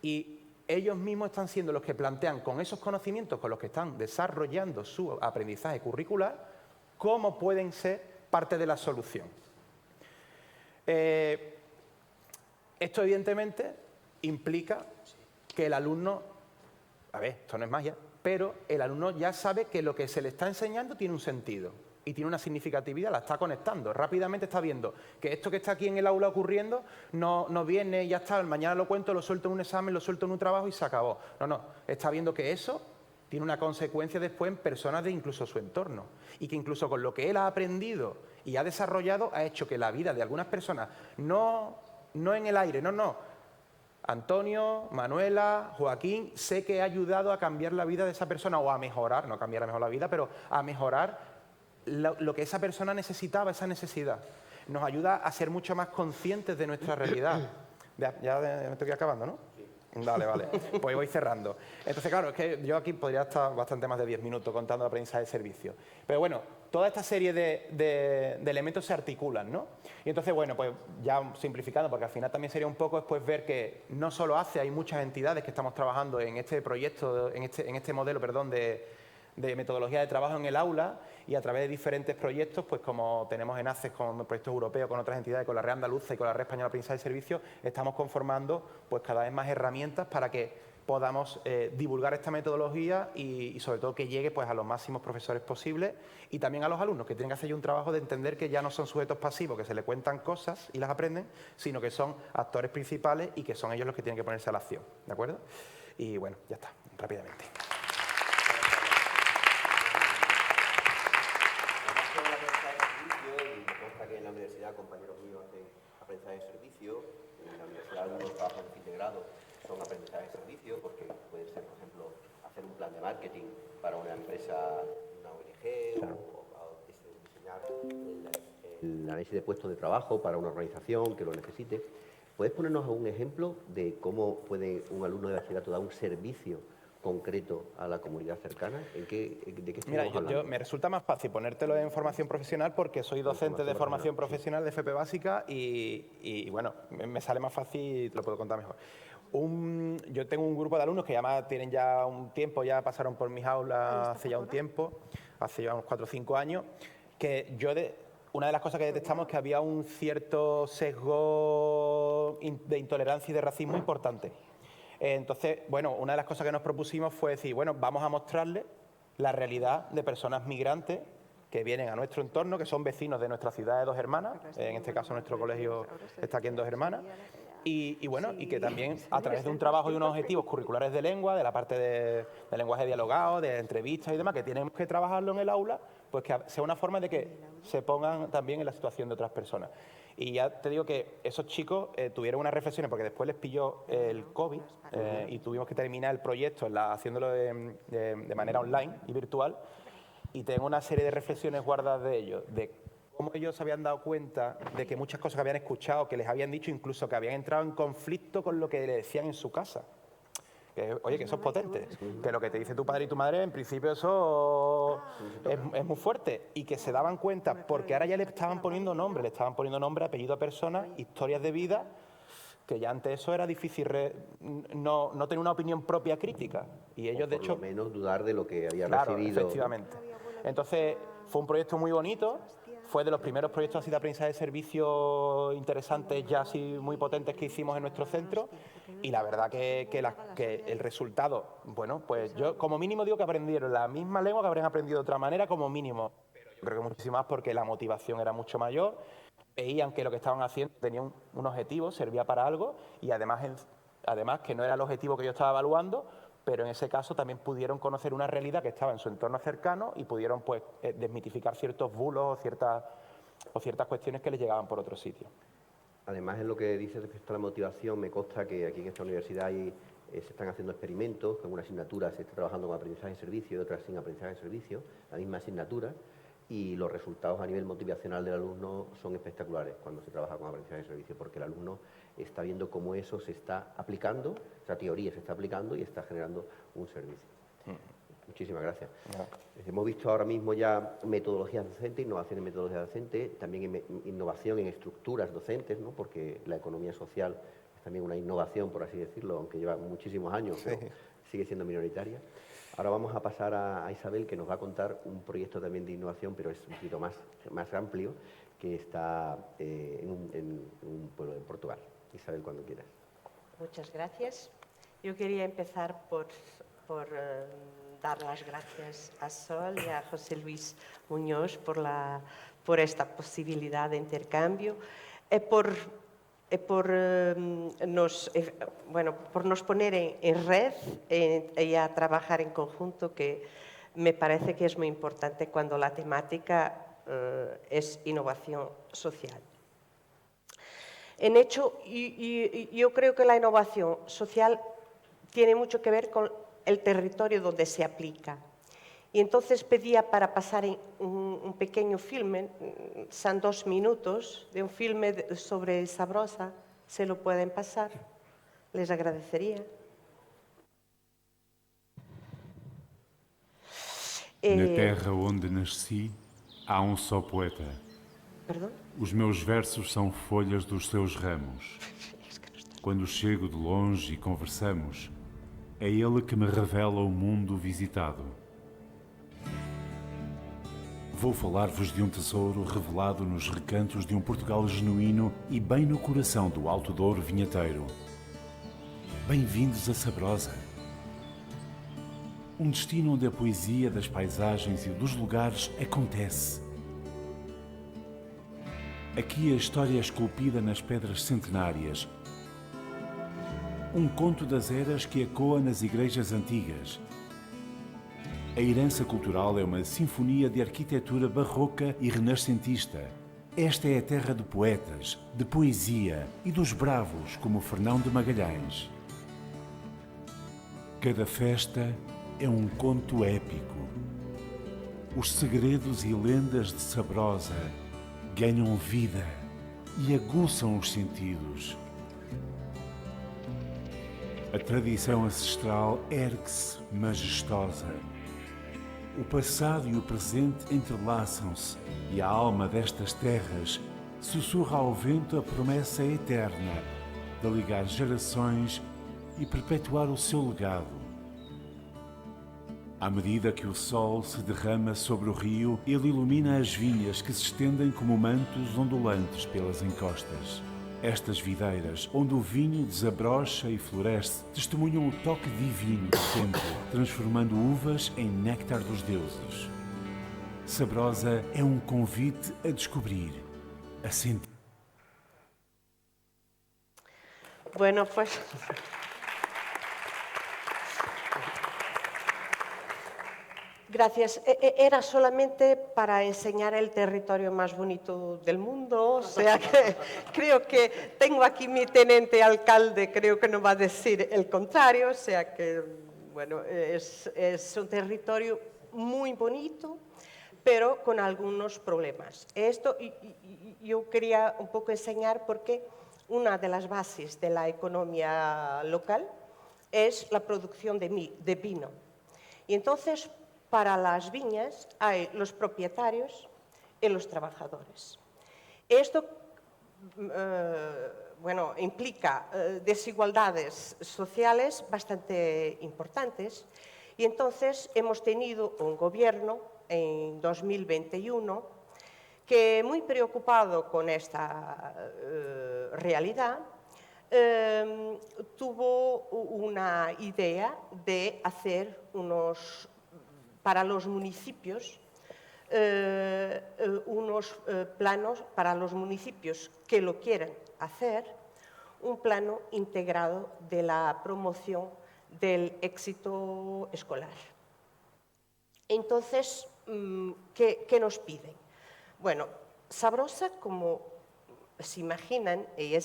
Y ellos mismos están siendo los que plantean con esos conocimientos con los que están desarrollando su aprendizaje curricular, cómo pueden ser parte de la solución. Esto evidentemente implica que el alumno, a ver, esto no es magia, pero el alumno ya sabe que lo que se le está enseñando tiene un sentido y tiene una significatividad, la está conectando, rápidamente está viendo que esto que está aquí en el aula ocurriendo no viene y ya está, mañana lo cuento, lo suelto en un examen, lo suelto en un trabajo y se acabó. No, está viendo que eso tiene una consecuencia después en personas de incluso su entorno y que incluso con lo que él ha aprendido y ha desarrollado ha hecho que la vida de algunas personas, no en el aire, Antonio, Manuela, Joaquín, sé que ha ayudado a cambiar la vida de esa persona o a mejorar, no a cambiar a mejor la vida, pero a mejorar lo que esa persona necesitaba, esa necesidad. Nos ayuda a ser mucho más conscientes de nuestra realidad. Ya me estoy acabando, ¿no? Vale. Pues voy cerrando. Entonces, claro, es que yo aquí podría estar bastante más de 10 minutos contando el aprendizaje de servicio. Pero bueno, toda esta serie de elementos se articulan, ¿no? Y entonces, bueno, pues ya simplificando, porque al final también sería un poco después ver que no solo hay muchas entidades que estamos trabajando en este proyecto, en este modelo, perdón, de de metodología de trabajo en el aula y a través de diferentes proyectos, pues como tenemos enlaces con proyectos europeos, con otras entidades, con la Red Andaluza y con la Red Española de Aprendizaje y Servicios, estamos conformando pues cada vez más herramientas para que podamos divulgar esta metodología y sobre todo que llegue pues a los máximos profesores posibles y también a los alumnos, que tienen que hacer un trabajo de entender que ya no son sujetos pasivos, que se les cuentan cosas y las aprenden, sino que son actores principales y que son ellos los que tienen que ponerse a la acción, ¿de acuerdo? Y bueno, ya está, rápidamente. Que en la universidad compañeros míos hacen aprendizaje de servicio, en la universidad algunos trabajan en fin de grado, son aprendizaje de servicio, porque puede ser, por ejemplo, hacer un plan de marketing para una empresa, una ONG, claro, o diseñar el análisis de puestos de trabajo para una organización que lo necesite. ¿Puedes ponernos algún ejemplo de cómo puede un alumno de bachillerato dar un servicio concreto a la comunidad cercana? ¿De qué estamos hablando? Me resulta más fácil ponértelo en formación profesional porque soy docente de formación profesional de FP Básica y bueno, me sale más fácil y te lo puedo contar mejor. Yo tengo un grupo de alumnos que ya tienen ya un tiempo, ya pasaron por mis aulas hace ya un tiempo, hace ya unos 4 o 5 años, que una de las cosas que detectamos es que había un cierto sesgo de intolerancia y de racismo importante. Entonces, bueno, una de las cosas que nos propusimos fue decir, bueno, vamos a mostrarles la realidad de personas migrantes que vienen a nuestro entorno, que son vecinos de nuestra ciudad de Dos Hermanas, en este caso nuestro colegio está aquí en Dos Hermanas, y bueno, y que también a través de un trabajo y unos objetivos curriculares de lengua, de la parte de lenguaje dialogado, de entrevistas y demás, que tenemos que trabajarlo en el aula, pues que sea una forma de que se pongan también en la situación de otras personas. Y ya te digo que esos chicos tuvieron unas reflexiones, porque después les pilló el COVID y tuvimos que terminar el proyecto haciéndolo de manera online y virtual, y tengo una serie de reflexiones guardadas de ellos, de cómo ellos se habían dado cuenta de que muchas cosas que habían escuchado, que les habían dicho, incluso que habían entrado en conflicto con lo que le decían en su casa. Oye, que eso es potente, que lo que te dice tu padre y tu madre, en principio eso es muy fuerte, y que se daban cuenta, porque ahora ya le estaban poniendo nombre, apellido a personas, historias de vida, que ya antes eso era difícil no tener una opinión propia crítica. Y ellos, de hecho, por lo menos dudar de lo que había claro, recibido. Efectivamente. Entonces, fue un proyecto muy bonito, fue de los primeros proyectos así de aprendizaje de servicio interesantes, ya así muy potentes que hicimos en nuestro centro, y la verdad que el resultado, bueno, pues yo como mínimo digo que aprendieron la misma lengua que habrían aprendido de otra manera como mínimo, pero yo creo que muchísimo más porque la motivación era mucho mayor, veían que lo que estaban haciendo tenía un objetivo, servía para algo, y además que no era el objetivo que yo estaba evaluando, pero en ese caso también pudieron conocer una realidad que estaba en su entorno cercano y pudieron pues desmitificar ciertos bulos o ciertas cuestiones que les llegaban por otro sitio. Además, en lo que dices respecto a la motivación, me consta que aquí en esta universidad se están haciendo experimentos, que en una asignatura se está trabajando con aprendizaje de servicio y otras sin aprendizaje de servicio, la misma asignatura, y los resultados a nivel motivacional del alumno son espectaculares cuando se trabaja con aprendizaje de servicio, porque el alumno está viendo cómo eso se está aplicando, esa teoría se está aplicando y está generando un servicio. Muchísimas gracias. Hemos visto ahora mismo ya metodologías docentes, innovación en metodologías docentes, también innovación en estructuras docentes, ¿no? Porque la economía social es también una innovación, por así decirlo, aunque lleva muchísimos años, pero sigue siendo minoritaria. Ahora vamos a pasar a Isabel, que nos va a contar un proyecto también de innovación, pero es un poquito más amplio, que está en un pueblo de Portugal. Isabel, cuando quieras. Muchas gracias. Yo quería empezar por dar las gracias a Sol y a José Luis Muñoz por esta posibilidad de intercambio, por nos poner en red y a trabajar en conjunto, que me parece que es muy importante cuando la temática es innovación social. En hecho, yo creo que la innovación social tiene mucho que ver con el territorio donde se aplica. Y entonces pedía para pasar un pequeño filme, son 2 minutos, de un filme sobre Sabrosa, se lo pueden pasar, les agradecería. Na terra onde nasci, há só poeta. Perdão? Os meus versos são folhas dos seus ramos. Quando chego de longe e conversamos, é ele que me revela o mundo visitado. Vou falar-vos de um tesouro revelado nos recantos de um Portugal genuíno e bem no coração do Alto Douro vinheteiro. Bem-vindos a Sabrosa. Um destino onde a poesia das paisagens e dos lugares acontece. Aqui a história é esculpida nas pedras centenárias. Um conto das eras que ecoa nas igrejas antigas. A herança cultural é uma sinfonia de arquitetura barroca e renascentista. Esta é a terra de poetas, de poesia e dos bravos como Fernão de Magalhães. Cada festa é um conto épico. Os segredos e lendas de Sabrosa ganham vida e aguçam os sentidos. A tradição ancestral ergue-se majestosa. O passado e o presente entrelaçam-se e a alma destas terras sussurra ao vento a promessa eterna de ligar gerações e perpetuar o seu legado. À medida que o sol se derrama sobre o rio, ele ilumina as vinhas que se estendem como mantos ondulantes pelas encostas. Estas videiras, onde o vinho desabrocha e floresce, testemunham o toque divino do tempo, transformando uvas em néctar dos deuses. Sabrosa é um convite a descobrir, a sentir. Bueno, pues... Gracias. Era solamente para enseñar el territorio más bonito del mundo, o sea que creo que tengo aquí mi teniente alcalde, creo que no va a decir el contrario, o sea que, bueno, es un territorio muy bonito, pero con algunos problemas. Esto yo quería un poco enseñar porque una de las bases de la economía local es la producción de vino. Y entonces, para las viñas hay los propietarios y los trabajadores. Esto bueno, implica desigualdades sociales bastante importantes y entonces hemos tenido un gobierno en 2021 que, muy preocupado con esta realidad, tuvo una idea de hacer para los municipios, unos planos para los municipios que lo quieran hacer, un plano integrado de la promoción del éxito escolar. Entonces, ¿qué nos piden? Bueno, Sabrosa, como se imaginan, y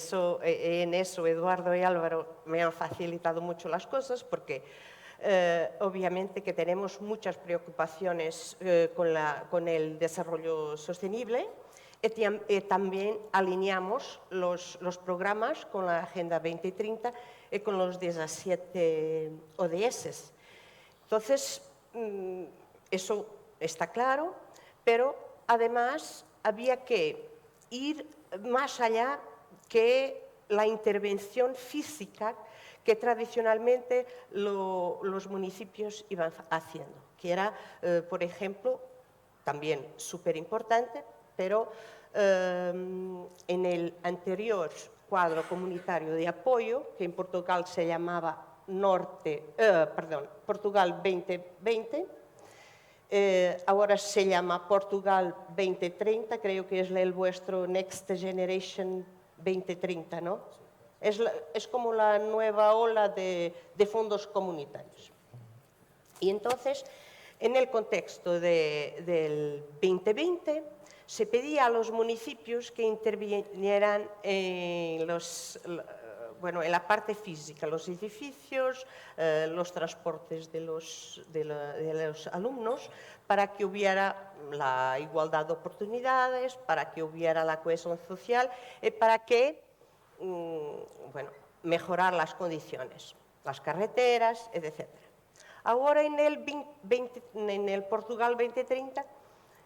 en eso Eduardo y Álvaro me han facilitado mucho las cosas, porque obviamente que tenemos muchas preocupaciones con el desarrollo sostenible y también alineamos los programas con la Agenda 2030 y con los 17 ODS. Entonces, eso está claro, pero además había que ir más allá que la intervención física que tradicionalmente los municipios iban haciendo, que era, por ejemplo, también súper importante, pero en el anterior cuadro comunitario de apoyo, que en Portugal se llamaba Portugal 2020, ahora se llama Portugal 2030, creo que es el vuestro Next Generation 2030, ¿no? Es como la nueva ola de fondos comunitarios. Y entonces, en el contexto del 2020, se pedía a los municipios que intervinieran en la parte física, los edificios, los transportes de los alumnos, para que hubiera la igualdad de oportunidades, para que hubiera la cohesión social y para que mejorar las condiciones, las carreteras, etc. Ahora en el Portugal 2030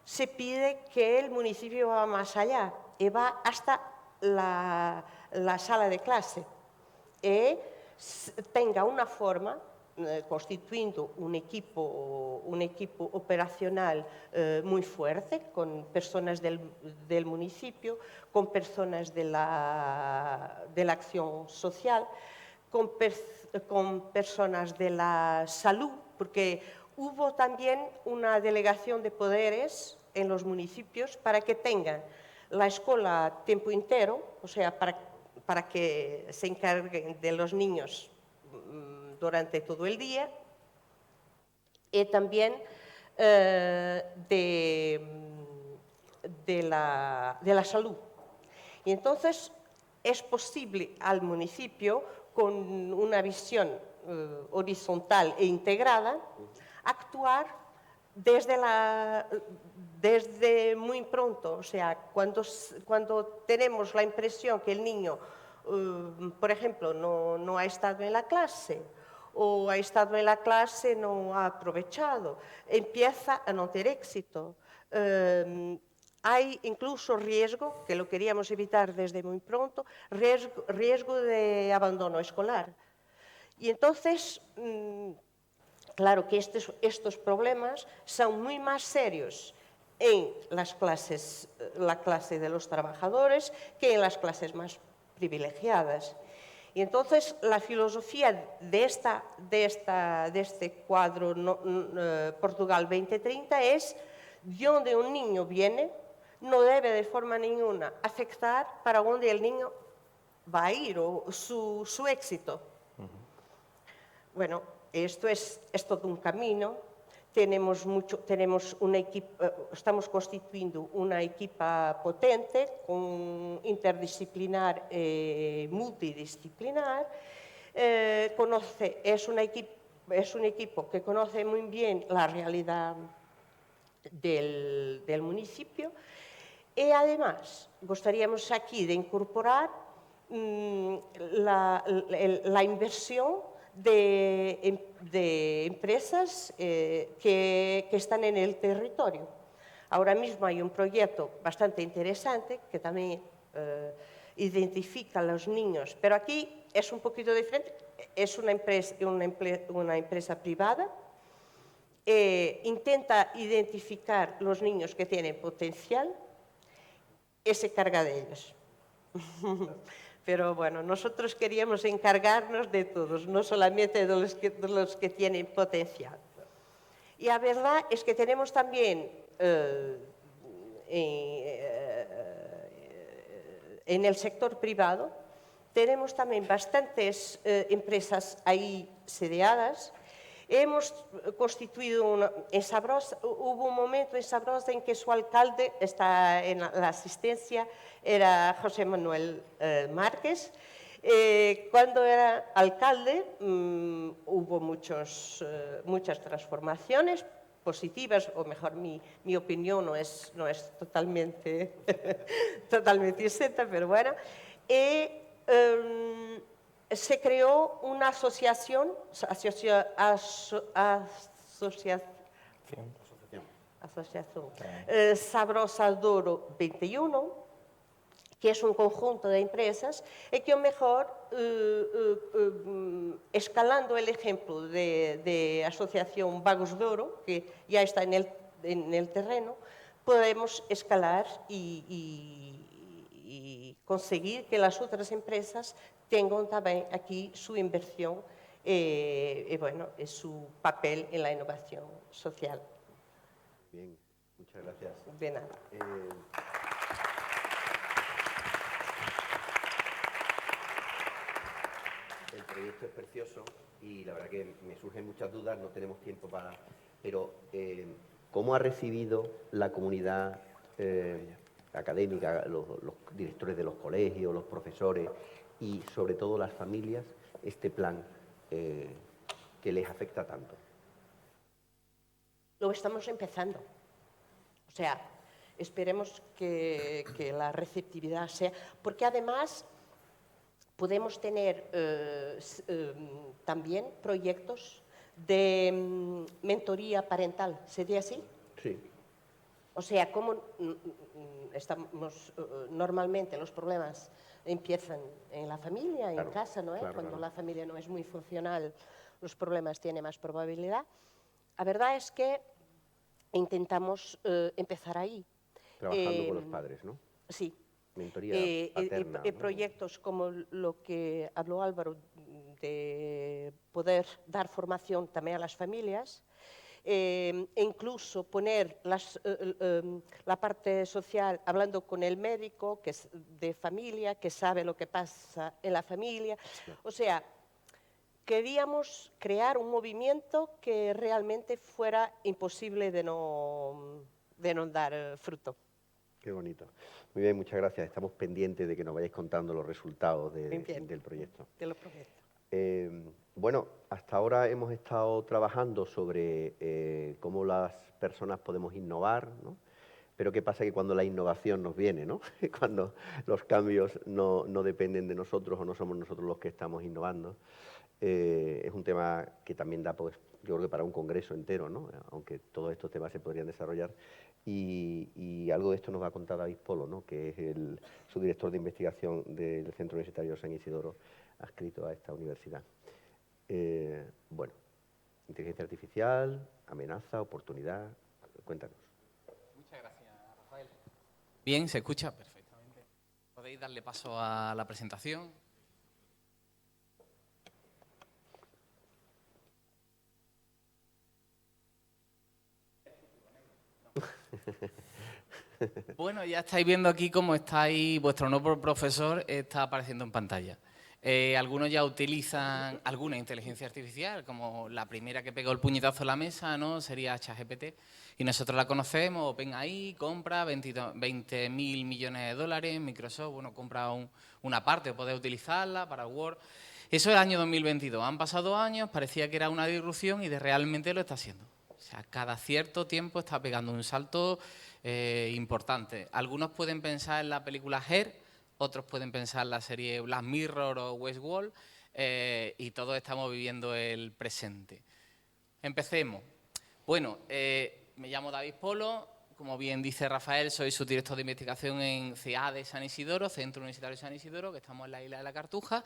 se pide que el municipio va más allá y va hasta la sala de clase y tenga una forma constituyendo un equipo operacional muy fuerte, con personas del municipio, con personas de la acción social, con personas de la salud, porque hubo también una delegación de poderes en los municipios para que tengan la escuela a tiempo entero, o sea, para que se encarguen de los niños durante todo el día, y también de la salud. Y entonces es posible al municipio, con una visión horizontal e integrada, actuar desde muy pronto. O sea, cuando tenemos la impresión que el niño, por ejemplo, no ha estado en la clase, o ha estado en la clase, no ha aprovechado, empieza a no tener éxito. Hay incluso riesgo, que lo queríamos evitar desde muy pronto, riesgo de abandono escolar. Y entonces, claro que estos problemas son muy más serios en la clase de los trabajadores que en las clases más privilegiadas. Y entonces la filosofía de este cuadro Portugal 2030 es: de donde un niño viene no debe de forma ninguna afectar para dónde el niño va a ir o su éxito. Bueno, esto es todo un camino. Estamos constituyendo una equipa potente, interdisciplinar y multidisciplinar. Es un equipo que conoce muy bien la realidad del municipio, y además gustaríamos aquí de incorporar la inversión de empresas que están en el territorio. Ahora mismo hay un proyecto bastante interesante que también identifica a los niños, pero aquí es un poquito diferente. Es una empresa privada, intenta identificar los niños que tienen potencial y se carga de ellos. Pero bueno, nosotros queríamos encargarnos de todos, no solamente de los que tienen potencial. Y la verdad es que tenemos también en el sector privado, tenemos también bastantes empresas ahí sedeadas. Hemos constituido en Sabrosa, hubo un momento en Sabrosa en que su alcalde, está en la asistencia, era José Manuel Márquez. Cuando era alcalde hubo muchas transformaciones positivas, o mejor, mi opinión no es totalmente exacta, pero bueno. Se creó una asociación Sabrosa Douro 21, que es un conjunto de empresas, y que a lo mejor, escalando el ejemplo de Asociación Vagos Douro, que ya está en el terreno, podemos escalar y conseguir que las otras empresas tengan también aquí su inversión y bueno, su papel en la innovación social. Bien, muchas gracias. De nada. El proyecto es precioso y la verdad que me surgen muchas dudas, no tenemos tiempo para... Pero, ¿cómo ha recibido la comunidad académica, los directores de los colegios, los profesores y sobre todo las familias, este plan que les afecta tanto? Lo estamos empezando. O sea, esperemos que la receptividad sea... Porque además podemos tener también proyectos de mentoría parental. ¿Sería así? Sí. O sea, como normalmente los problemas empiezan en la familia, en casa, ¿no? Cuando la familia no es muy funcional los problemas tiene más probabilidad. La verdad es que intentamos empezar ahí. Trabajando con los padres, ¿no? Sí. Mentoría paterna, ¿no? Proyectos como lo que habló Álvaro, de poder dar formación también a las familias, e incluso poner la parte social hablando con el médico que es de familia, que sabe lo que pasa en la familia. O sea, queríamos crear un movimiento que realmente fuera imposible de no dar fruto. Qué bonito. Muy bien, muchas gracias. Estamos pendientes de que nos vayáis contando los resultados del proyecto. Te lo prometo. Bueno, hasta ahora hemos estado trabajando sobre cómo las personas podemos innovar, ¿no? Pero ¿qué pasa? Que cuando la innovación nos viene, ¿no? Cuando los cambios no dependen de nosotros o no somos nosotros los que estamos innovando. Es un tema que también da, pues, yo creo que para un congreso entero, ¿no? Aunque todos estos temas se podrían desarrollar. Y algo de esto nos va a contar David Polo, ¿no? Que es su director de investigación del Centro Universitario San Isidoro, adscrito a esta universidad. Bueno, inteligencia artificial, amenaza, oportunidad, cuéntanos. Muchas gracias, Rafael. Bien, se escucha perfectamente. Podéis darle paso a la presentación. Bueno, ya estáis viendo aquí cómo vuestro nuevo profesor está apareciendo en pantalla. Algunos ya utilizan alguna inteligencia artificial, como la primera que pegó el puñetazo a la mesa, ¿no? Sería ChatGPT. Y nosotros la conocemos, OpenAI, compra 20.000 millones de dólares, Microsoft, bueno, compra una parte, puede utilizarla para Word. Eso es el año 2022. Han pasado años, parecía que era una disrupción y realmente lo está haciendo. O sea, cada cierto tiempo está pegando un salto importante. Algunos pueden pensar en la película Her, otros pueden pensar en la serie Black Mirror o Westworld, y todos estamos viviendo el presente. Empecemos. Bueno, me llamo David Polo, como bien dice Rafael, soy subdirector de investigación en CEADE San Isidoro, Centro Universitario San Isidoro, que estamos en la isla de la Cartuja,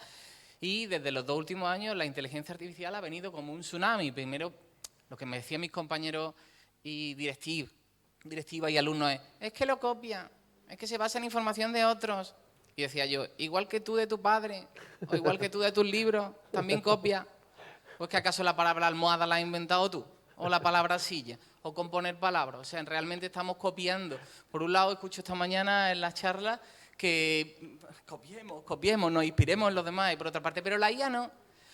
y desde los 2 últimos años la inteligencia artificial ha venido como un tsunami. Primero, lo que me decían mis compañeros y directiva y alumnos es que lo copia, es que se basa en información de otros. Y decía yo, igual que tú de tu padre, o igual que tú de tus libros, también copia. ¿O es que acaso la palabra almohada la has inventado tú? ¿O la palabra silla? ¿O componer palabras? O sea, realmente estamos copiando. Por un lado, escucho esta mañana en las charlas que copiemos, nos inspiremos en los demás, y por otra parte, pero la IA no.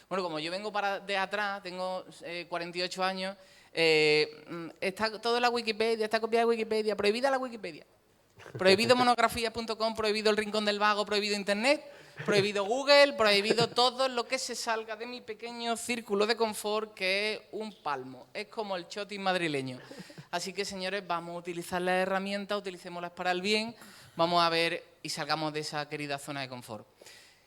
Bueno, como yo vengo de atrás, tengo 48 años, está todo en la Wikipedia, está copiada de Wikipedia, prohibida la Wikipedia. Prohibido monografías.com, prohibido el Rincón del Vago, prohibido Internet, prohibido Google, prohibido todo lo que se salga de mi pequeño círculo de confort, que es un palmo. Es como el chotis madrileño. Así que, señores, vamos a utilizar las herramientas, utilicémoslas para el bien, vamos a ver y salgamos de esa querida zona de confort.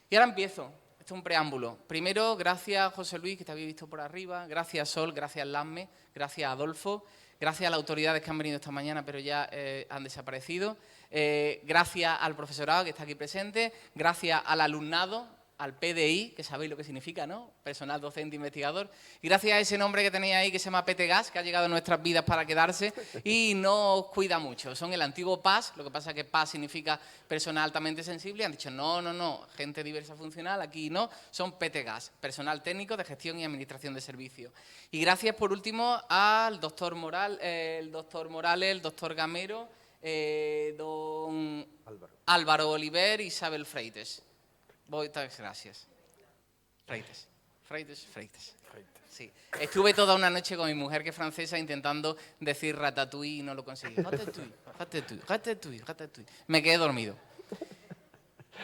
Y ahora empiezo. Esto es un preámbulo. Primero, gracias José Luis, que te habéis visto por arriba, gracias Sol, gracias Lasme, gracias Adolfo, gracias a las autoridades que han venido esta mañana pero ya han desaparecido, gracias al profesorado que está aquí presente, gracias al alumnado, al PDI, que sabéis lo que significa, ¿no? Personal docente investigador, y gracias a ese nombre que tenéis ahí que se llama PTGAS, que ha llegado a nuestras vidas para quedarse y nos cuida mucho. Son el antiguo PAS, lo que pasa es que PAS significa personal altamente sensible, y han dicho no, gente diversa funcional, aquí no, son PTGAS, personal técnico de gestión y administración de servicios. Y gracias por último al doctor Morales, el doctor Gamero, don Álvaro Oliver y Isabel Freites. Muchas gracias. Freites. Sí. Estuve toda una noche con mi mujer, que es francesa, intentando decir ratatouille y no lo conseguí. Ratatouille. Me quedé dormido.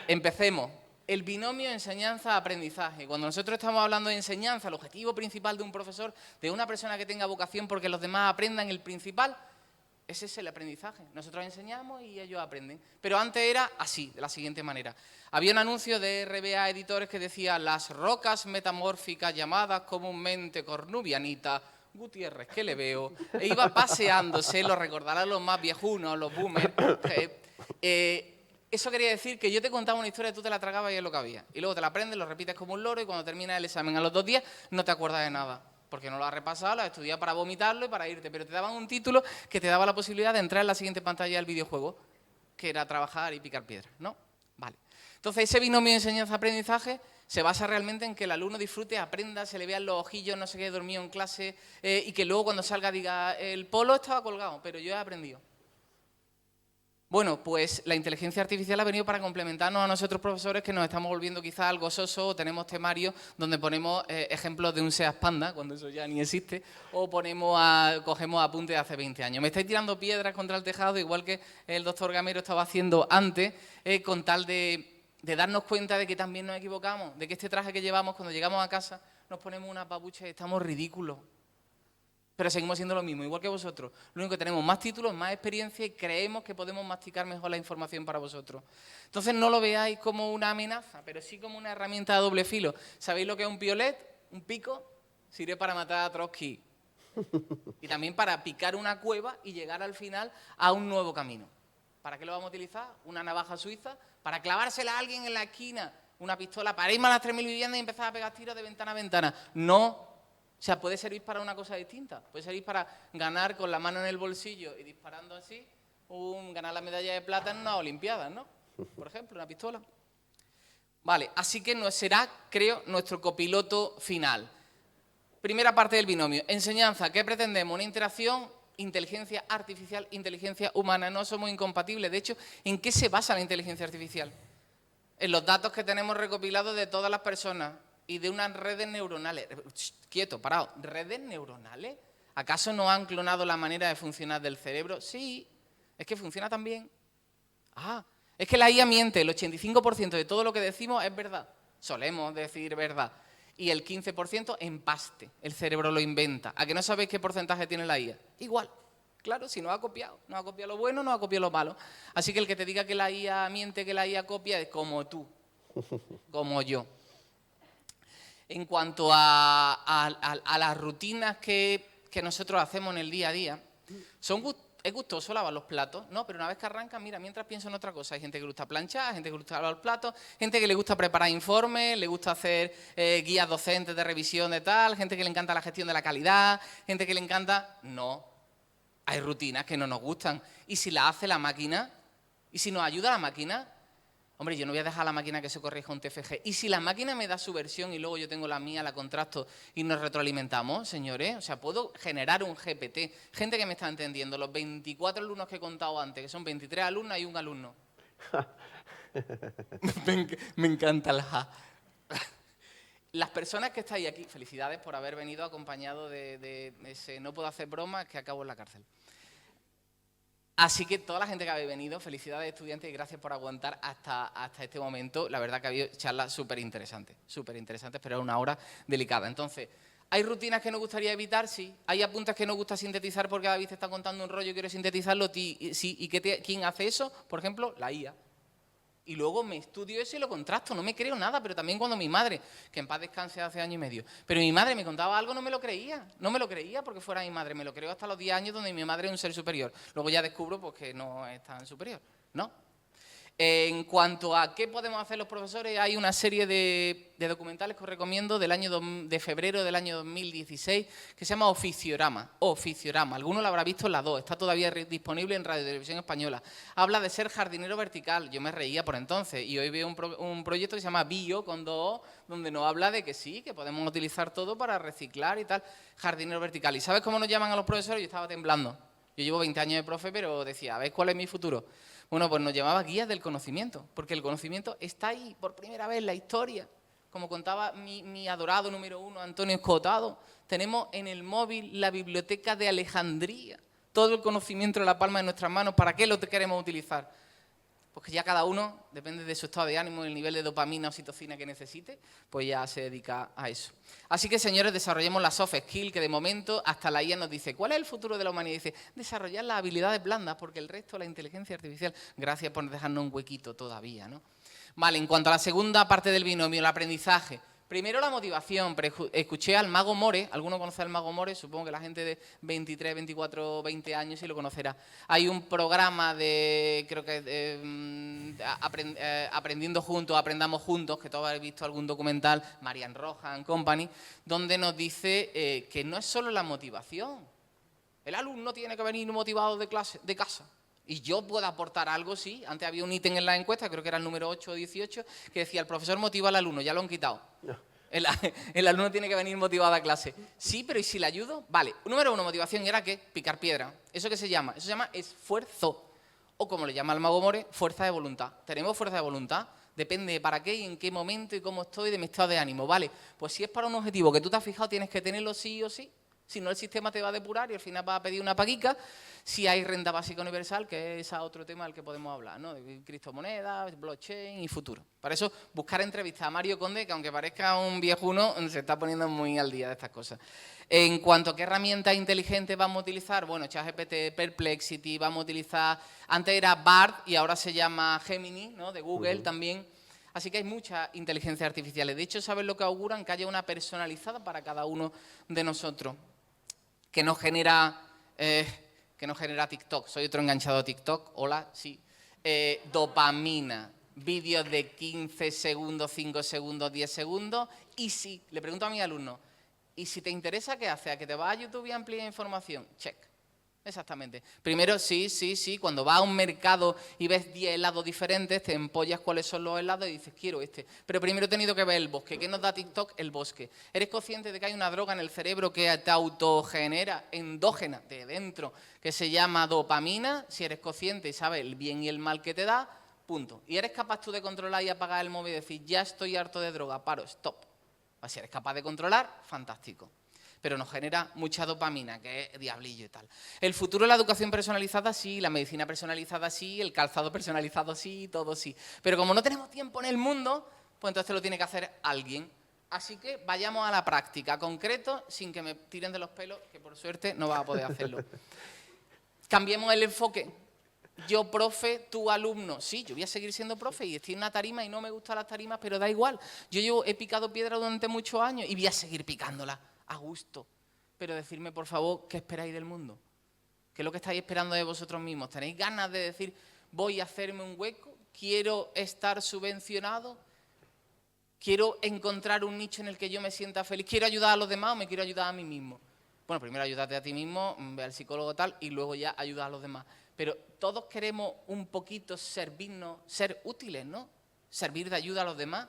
Empecemos. El binomio enseñanza-aprendizaje. Cuando nosotros estamos hablando de enseñanza, el objetivo principal de un profesor, de una persona que tenga vocación porque los demás aprendan, el principal, ese es el aprendizaje. Nosotros enseñamos y ellos aprenden. Pero antes era así, de la siguiente manera. Había un anuncio de RBA Editores que decía: las rocas metamórficas llamadas comúnmente Cornubianita, Gutiérrez, que le veo, e iba paseándose, lo recordarán los más viejunos, los boomers, eso quería decir que yo te contaba una historia, tú te la tragabas y es lo que había. Y luego te la aprendes, lo repites como un loro y cuando terminas el examen a los 2 días no te acuerdas de nada. Porque no lo has repasado, lo has estudiado para vomitarlo y para irte. Pero te daban un título que te daba la posibilidad de entrar en la siguiente pantalla del videojuego, que era trabajar y picar piedras, ¿no? Vale. Entonces, ese binomio de enseñanza-aprendizaje se basa realmente en que el alumno disfrute, aprenda, se le vean los ojillos, no se quede dormido en clase y que luego cuando salga diga, el polo estaba colgado, pero yo he aprendido. Bueno, pues la inteligencia artificial ha venido para complementarnos a nosotros profesores que nos estamos volviendo quizás algo sosos o tenemos temarios donde ponemos ejemplos de un SEAT Panda, cuando eso ya ni existe, o cogemos apuntes de hace 20 años. Me estáis tirando piedras contra el tejado, igual que el doctor Gamero estaba haciendo antes, con tal de darnos cuenta de que también nos equivocamos, de que este traje que llevamos cuando llegamos a casa nos ponemos unas babuchas y estamos ridículos. Pero seguimos siendo lo mismo, igual que vosotros. Lo único que tenemos más títulos, más experiencia y creemos que podemos masticar mejor la información para vosotros. Entonces no lo veáis como una amenaza, pero sí como una herramienta de doble filo. ¿Sabéis lo que es un piolet? Un pico. Sirve para matar a Trotsky. Y también para picar una cueva y llegar al final a un nuevo camino. ¿Para qué lo vamos a utilizar? Una navaja suiza. Para clavársela a alguien en la esquina. Una pistola para irme a las 3.000 viviendas y empezar a pegar tiros de ventana a ventana. No. O sea, puede servir para una cosa distinta. Puede servir para ganar con la mano en el bolsillo y disparando así, ganar la medalla de plata en unas Olimpiadas, ¿no? Por ejemplo, una pistola. Vale, así que será, creo, nuestro copiloto final. Primera parte del binomio. Enseñanza. ¿Qué pretendemos? Una interacción, inteligencia artificial, inteligencia humana. No somos incompatibles. De hecho, ¿en qué se basa la inteligencia artificial? En los datos que tenemos recopilados de todas las personas. Y de unas redes neuronales. Quieto, parado. ¿Redes neuronales? ¿Acaso no han clonado la manera de funcionar del cerebro? Sí, es que funciona también. Es que la IA miente. El 85% de todo lo que decimos es verdad. Solemos decir verdad. Y el 15% empaste. El cerebro lo inventa. ¿A que no sabéis qué porcentaje tiene la IA? Igual. Claro, si no ha copiado. No ha copiado lo bueno, no ha copiado lo malo. Así que el que te diga que la IA miente, que la IA copia, es como tú. Como yo. En cuanto a las rutinas que nosotros hacemos en el día a día, es gustoso lavar los platos, ¿no? Pero una vez que arranca, mira, mientras pienso en otra cosa. Hay gente que le gusta planchar, gente que le gusta lavar los platos, gente que le gusta preparar informes, le gusta hacer guías docentes de revisión de tal, gente que le encanta la gestión de la calidad, gente que le encanta... No, hay rutinas que no nos gustan. ¿Y si la hace la máquina? ¿Y si nos ayuda la máquina? Hombre, yo no voy a dejar a la máquina que se corrija un TFG. ¿Y si la máquina me da su versión y luego yo tengo la mía, la contrasto y nos retroalimentamos, señores? O sea, puedo generar un GPT. Gente que me está entendiendo. Los 24 alumnos que he contado antes, que son 23 alumnas y un alumno. Me encanta el ja. Las personas que estáis aquí, felicidades por haber venido acompañado de ese no puedo hacer bromas que acabo en la cárcel. Así que toda la gente que habéis venido, felicidades estudiantes y gracias por aguantar hasta este momento. La verdad que ha habido charlas súper interesantes, pero es una hora delicada. Entonces, ¿hay rutinas que nos gustaría evitar? Sí. ¿Hay apuntes que nos gusta sintetizar porque David te está contando un rollo y quiero sintetizarlo? Sí. ¿Y quién hace eso? Por ejemplo, la IA. Y luego me estudio eso y lo contrasto, no me creo nada, pero también cuando mi madre, que en paz descanse hace 1 año y medio, pero mi madre me contaba algo, no me lo creía porque fuera mi madre, me lo creo hasta los 10 años donde mi madre es un ser superior. Luego ya descubro pues, que no es tan superior, ¿no? En cuanto a qué podemos hacer los profesores, hay una serie de documentales que os recomiendo de febrero del año 2016 que se llama Oficiorama. Alguno lo habrá visto en la 2, está todavía disponible en Radio y Televisión Española. Habla de ser jardinero vertical, yo me reía por entonces, y hoy veo un proyecto que se llama Bio, con 2 O, donde nos habla de que sí, que podemos utilizar todo para reciclar y tal. Jardinero vertical. ¿Y sabes cómo nos llaman a los profesores? Yo estaba temblando. Yo llevo 20 años de profe, pero decía, ¿veis cuál es mi futuro? Bueno, pues nos llamaba guías del conocimiento, porque el conocimiento está ahí por primera vez en la historia. Como contaba mi adorado número 1, Antonio Escotado, tenemos en el móvil la biblioteca de Alejandría, todo el conocimiento en la palma de nuestras manos. ¿Para qué lo queremos utilizar? Pues que ya cada uno, depende de su estado de ánimo, el nivel de dopamina o oxitocina que necesite, pues ya se dedica a eso. Así que, señores, desarrollemos la soft skill, que de momento hasta la IA nos dice, ¿cuál es el futuro de la humanidad? Y dice, desarrollar las habilidades blandas, porque el resto, la inteligencia artificial, gracias por dejarnos un huequito todavía, ¿no? Vale, en cuanto a la segunda parte del binomio, el aprendizaje, Primero la motivación. Escuché al Mago More. ¿Alguno conoce al Mago More? Supongo que la gente de 23, 24, 20 años sí lo conocerá. Hay un programa de, creo que Aprendiendo Juntos, Aprendamos Juntos, que todos habéis visto algún documental, Marian Rojas Company, donde nos dice que no es solo la motivación. El alumno tiene que venir motivado de casa. Y yo puedo aportar algo, sí. Antes había un ítem en la encuesta, creo que era el número 8 o 18, que decía, el profesor motiva al alumno, ya lo han quitado. No. El alumno tiene que venir motivado a clase. Sí, pero ¿y si le ayudo? Vale, número 1, motivación, ¿y era qué? Picar piedra. ¿Eso qué se llama? Eso se llama esfuerzo. O como le llama el Mago More, fuerza de voluntad. ¿Tenemos fuerza de voluntad? Depende de para qué y en qué momento y cómo estoy, de mi estado de ánimo. Vale, pues si es para un objetivo que tú te has fijado, tienes que tenerlo sí o sí. Si no, el sistema te va a depurar y al final va a pedir una paguica. Si hay renta básica universal, que es otro tema del que podemos hablar, ¿no? De criptomonedas, blockchain y futuro. Para eso, buscar entrevistas a Mario Conde, que aunque parezca un viejuno, se está poniendo muy al día de estas cosas. En cuanto a qué herramientas inteligentes vamos a utilizar, bueno, ChatGPT, Perplexity, vamos a utilizar... Antes era BARD y ahora se llama Gemini, ¿no? De Google también. Así que hay muchas inteligencias artificiales. De hecho, ¿sabes lo que auguran? Que haya una personalizada para cada uno de nosotros. Que nos genera TikTok. Soy otro enganchado a TikTok. Hola, sí. Dopamina. Vídeos de 15 segundos, 5 segundos, 10 segundos. Y si, le pregunto a mis alumnos, ¿y si te interesa qué hace? ¿A que te vas a YouTube y amplías información? Check. Exactamente. Primero, sí. Cuando vas a un mercado y ves 10 helados diferentes, te empollas cuáles son los helados y dices, quiero este. Pero primero he tenido que ver el bosque. ¿Qué nos da TikTok? El bosque. ¿Eres consciente de que hay una droga en el cerebro que te autogenera, endógena, de dentro, que se llama dopamina? Si eres consciente y sabes el bien y el mal que te da, punto. Y eres capaz tú de controlar y apagar el móvil y decir, ya estoy harto de droga, paro, stop. Si eres capaz de controlar, fantástico. Pero nos genera mucha dopamina, que es diablillo y tal. El futuro de la educación personalizada sí, la medicina personalizada sí, el calzado personalizado sí, todo sí. Pero como no tenemos tiempo en el mundo, pues entonces lo tiene que hacer alguien. Así que vayamos a la práctica, concreto, sin que me tiren de los pelos, que por suerte no vas a poder hacerlo. Cambiemos el enfoque. Yo, profe, tú, alumno. Sí, yo voy a seguir siendo profe y estoy en una tarima y no me gustan las tarimas, pero da igual. He picado piedra durante muchos años y voy a seguir picándola. A gusto, pero decirme, por favor, ¿qué esperáis del mundo? ¿Qué es lo que estáis esperando de vosotros mismos? ¿Tenéis ganas de decir, voy a hacerme un hueco? ¿Quiero estar subvencionado? ¿Quiero encontrar un nicho en el que yo me sienta feliz? ¿Quiero ayudar a los demás o me quiero ayudar a mí mismo? Bueno, primero ayúdate a ti mismo, ve al psicólogo tal, y luego ya ayuda a los demás. Pero todos queremos un poquito servirnos, ser útiles, ¿no? Servir de ayuda a los demás.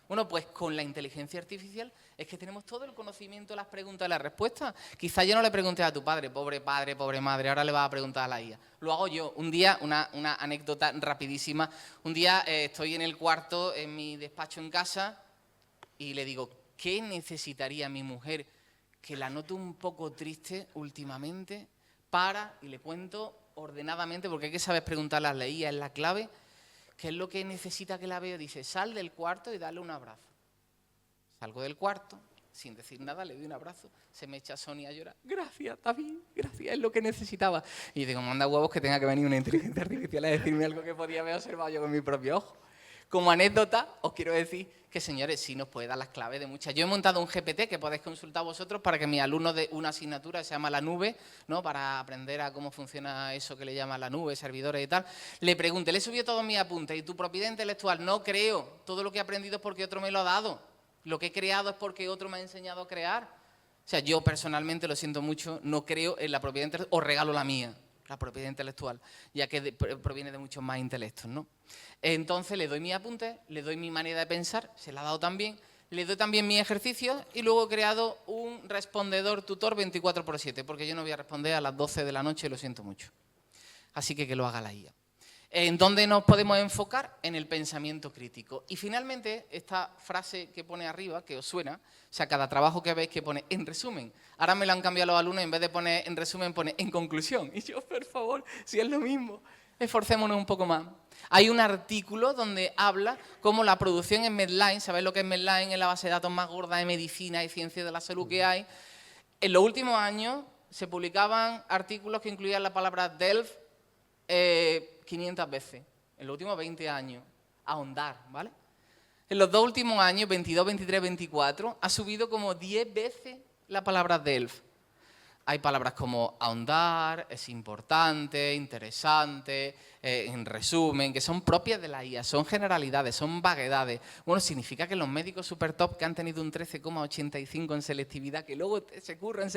Bueno, pues con la inteligencia artificial es que tenemos todo el conocimiento, las preguntas y las respuestas. Quizá ya no le preguntes a tu padre, pobre madre, ahora le vas a preguntar a la IA. Lo hago yo. Un día, una anécdota rapidísima, un día estoy en el cuarto, en mi despacho en casa, y le digo, ¿qué necesitaría mi mujer que la noto un poco triste últimamente? Y le cuento ordenadamente, porque hay que saber preguntarle a la IA, es la clave. ¿Qué es lo que necesita que la vea? Dice, sal del cuarto y dale un abrazo. Salgo del cuarto, sin decir nada, le doy un abrazo. Se me echa Sonia a llorar. Gracias, David, gracias, es lo que necesitaba. Y digo, manda huevos que tenga que venir una inteligencia artificial a decirme algo que podía haber observado yo con mi propio ojo. Como anécdota, os quiero decir que, señores, sí nos puede dar las claves de muchas. Yo he montado un GPT que podéis consultar vosotros para que mis alumnos de una asignatura que se llama La Nube, ¿no? Para aprender a cómo funciona eso que le llama la nube, servidores y tal, le pregunte, le he subido todos mis apuntes y tu propiedad intelectual, no creo. Todo lo que he aprendido es porque otro me lo ha dado. Lo que he creado es porque otro me ha enseñado a crear. O sea, yo personalmente, lo siento mucho, no creo en la propiedad intelectual, os regalo la mía, la propiedad intelectual, ya que proviene de muchos más intelectos, ¿no? Entonces le doy mis apuntes, le doy mi manera de pensar, se la ha dado también, le doy también mis ejercicios y luego he creado un respondedor tutor 24/7, porque yo no voy a responder a las 12 de la noche, lo siento mucho. Así que lo haga la IA. ¿En dónde nos podemos enfocar? En el pensamiento crítico. Y finalmente, esta frase que pone arriba, que os suena, o sea, cada trabajo que veis que pone en resumen. Ahora me lo han cambiado los alumnos, en vez de poner en resumen, pone en conclusión. Y yo, por favor, si es lo mismo, esforcémonos un poco más. Hay un artículo donde habla cómo la producción en Medline, ¿sabéis lo que es Medline? Es la base de datos más gorda de medicina y ciencia de la salud que hay. En los últimos años se publicaban artículos que incluían la palabra DELF 500 veces, en los últimos 20 años, ahondar, ¿vale? En los 2 últimos años, 22, 23, 24, ha subido como 10 veces la palabra DELF. Hay palabras como ahondar, es importante, interesante, en resumen, que son propias de la IA, son generalidades, son vaguedades. Bueno, significa que los médicos super top que han tenido un 13,85 en selectividad, que luego se curran,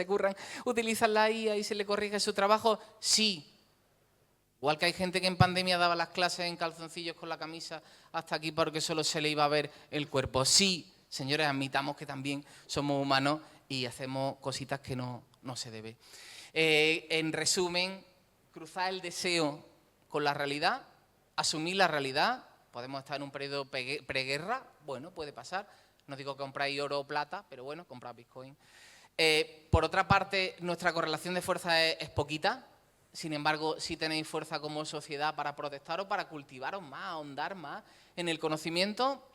utilizan la IA y se le corrige su trabajo, sí. Igual que hay gente que en pandemia daba las clases en calzoncillos con la camisa hasta aquí porque solo se le iba a ver el cuerpo. Sí, señores, admitamos que también somos humanos y hacemos cositas que no se debe. En resumen, cruzar el deseo con la realidad, asumir la realidad. Podemos estar en un periodo preguerra, bueno, puede pasar. No digo que compráis oro o plata, pero bueno, comprad Bitcoin. Por otra parte, nuestra correlación de fuerza es poquita. Sin embargo, sí tenéis fuerza como sociedad para protestaros, para cultivaros más, ahondar más en el conocimiento.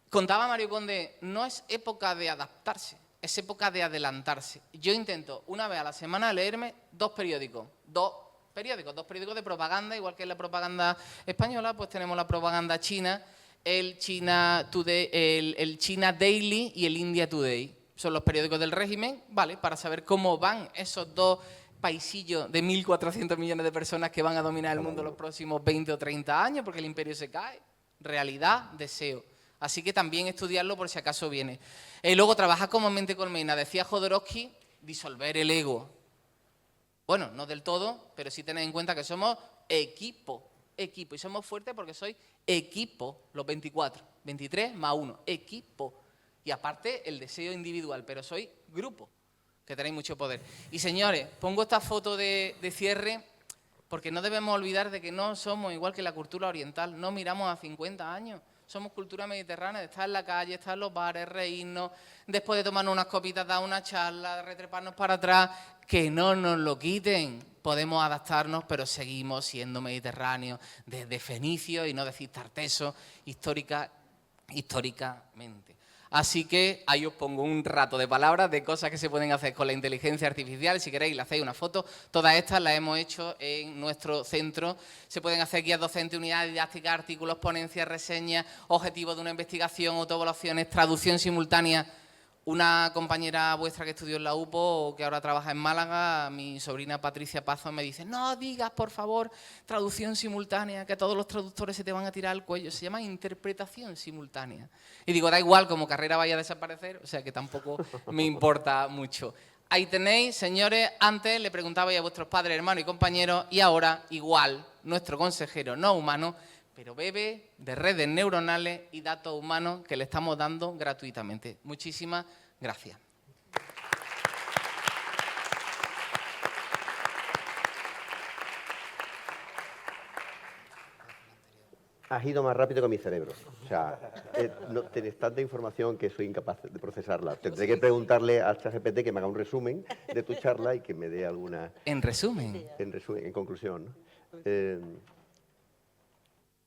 Contaba Mario Conde, no es época de adaptarse, es época de adelantarse. Yo intento una vez a la semana leerme 2 periódicos, dos periódicos de propaganda, igual que la propaganda española, pues tenemos la propaganda china, el China Today, el China Daily y el India Today. Son los periódicos del régimen, ¿vale? Para saber cómo van esos 2 paisillos de 1.400 millones de personas que van a dominar el mundo los próximos 20 o 30 años, porque el imperio se cae. Realidad, deseo. Así que también estudiarlo por si acaso viene. Luego trabajar como mente colmena. Decía Jodorowsky, disolver el ego. Bueno, no del todo, pero sí tener en cuenta que somos equipo. Y somos fuertes porque soy equipo, los 24. 23 más 1, equipo. Y aparte el deseo individual, pero soy grupo, que tenéis mucho poder. Y señores, pongo esta foto de cierre porque no debemos olvidar de que no somos igual que la cultura oriental, no miramos a 50 años. Somos cultura mediterránea, de estar en la calle, estar en los bares, reírnos, después de tomarnos unas copitas, dar una charla, retreparnos para atrás, que no nos lo quiten. Podemos adaptarnos, pero seguimos siendo mediterráneos desde fenicios y no decir tartesos históricamente. Así que ahí os pongo un rato de palabras de cosas que se pueden hacer con la inteligencia artificial. Si queréis, le hacéis una foto. Todas estas las hemos hecho en nuestro centro. Se pueden hacer guías docentes, unidades didácticas, artículos, ponencias, reseñas, objetivos de una investigación, autoevaluaciones, traducción simultánea. Una compañera vuestra que estudió en la UPO, que ahora trabaja en Málaga, mi sobrina Patricia Pazo, me dice: no digas, por favor, traducción simultánea, que todos los traductores se te van a tirar al cuello. Se llama interpretación simultánea. Y digo, da igual, como carrera vaya a desaparecer, o sea que tampoco me importa mucho. Ahí tenéis, señores, antes le preguntabais a vuestros padres, hermanos y compañeros, y ahora, igual, nuestro consejero no humano, pero bebe de redes neuronales y datos humanos que le estamos dando gratuitamente. Muchísimas gracias. Has ido más rápido que mi cerebro. O sea, no, tienes tanta información que soy incapaz de procesarla. Tendré que preguntarle al ChatGPT que me haga un resumen de tu charla y que me dé alguna... En resumen. En resumen, en conclusión, ¿no?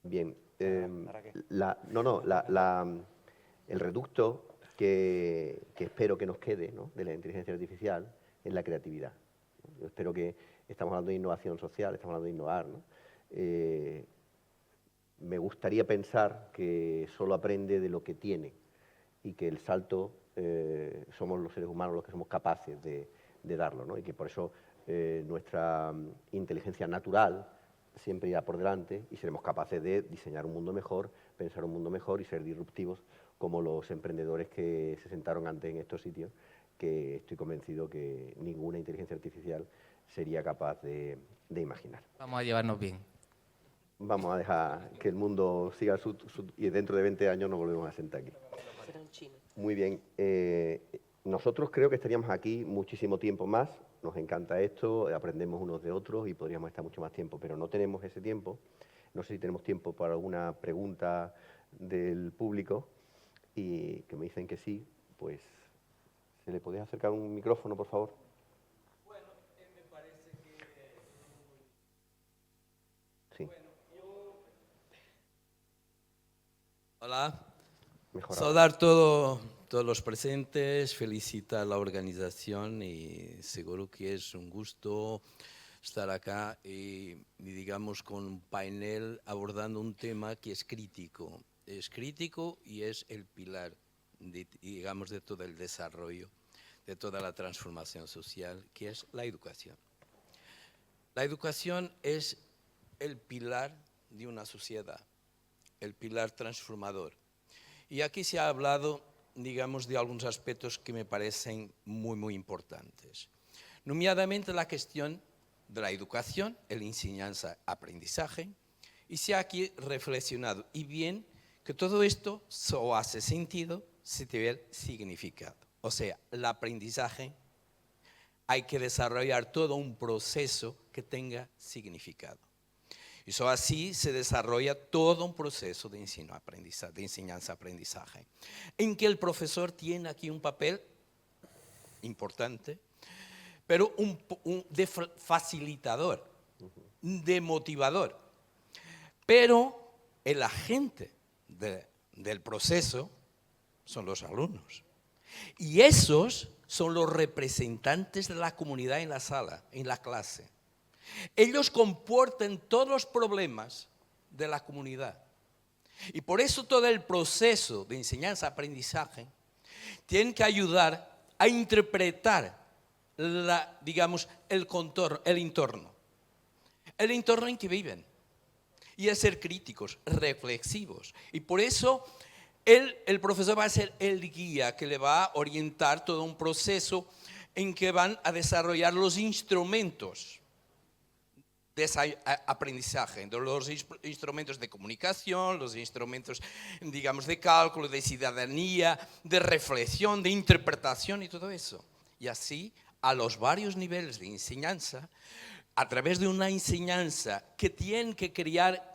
Bien. El reducto que espero que nos quede, ¿no?, de la inteligencia artificial es la creatividad. Yo espero que estamos hablando de innovación social, estamos hablando de innovar, ¿no? Me gustaría pensar que solo aprende de lo que tiene y que el salto somos los seres humanos los que somos capaces de darlo, ¿no? Y que por eso nuestra inteligencia natural siempre irá por delante y seremos capaces de diseñar un mundo mejor, pensar un mundo mejor y ser disruptivos como los emprendedores que se sentaron antes en estos sitios, que estoy convencido que ninguna inteligencia artificial sería capaz de imaginar. Vamos a llevarnos bien. Vamos a dejar que el mundo siga y dentro de 20 años nos volvemos a sentar aquí. Muy bien. Nosotros creo que estaríamos aquí muchísimo tiempo más. Nos encanta esto, aprendemos unos de otros y podríamos estar mucho más tiempo, pero no tenemos ese tiempo. No sé si tenemos tiempo para alguna pregunta del público y que me dicen que sí, pues ¿se le podría acercar un micrófono, por favor? Bueno, me parece que... Sí. Bueno, Hola. Mejorado. Saludar todos los presentes, felicitar a la organización y seguro que es un gusto estar acá y digamos con un panel abordando un tema que es crítico. es crítico y es el pilar, digamos, de todo el desarrollo, de toda la transformación social, que es la educación. La educación es el pilar de una sociedad, el pilar transformador. Y aquí se ha hablado, digamos, de algunos aspectos que me parecen muy importantes. Nomeadamente la cuestión de la educación, el enseñanza-aprendizaje, y se ha aquí reflexionado, y bien, que todo esto solo hace sentido si tiene significado. O sea, el aprendizaje hay que desarrollar todo un proceso que tenga significado. Y solo así se desarrolla todo un proceso de enseñanza-aprendizaje, en que el profesor tiene aquí un papel importante, pero de facilitador, de motivador. Pero el agente del proceso son los alumnos. Y esos son los representantes de la comunidad en la sala, en la clase. Ellos comportan todos los problemas de la comunidad. Y por eso todo el proceso de enseñanza-aprendizaje tiene que ayudar a interpretar digamos, el entorno en que viven. Y a ser críticos, reflexivos. Y por eso el profesor va a ser el guía que le va a orientar todo un proceso en que van a desarrollar los instrumentos de ese aprendizaje, los instrumentos de comunicación, los instrumentos, digamos, de cálculo, de ciudadanía, de reflexión, de interpretación y todo eso. Y así, a los varios niveles de enseñanza, a través de una enseñanza que tiene que crear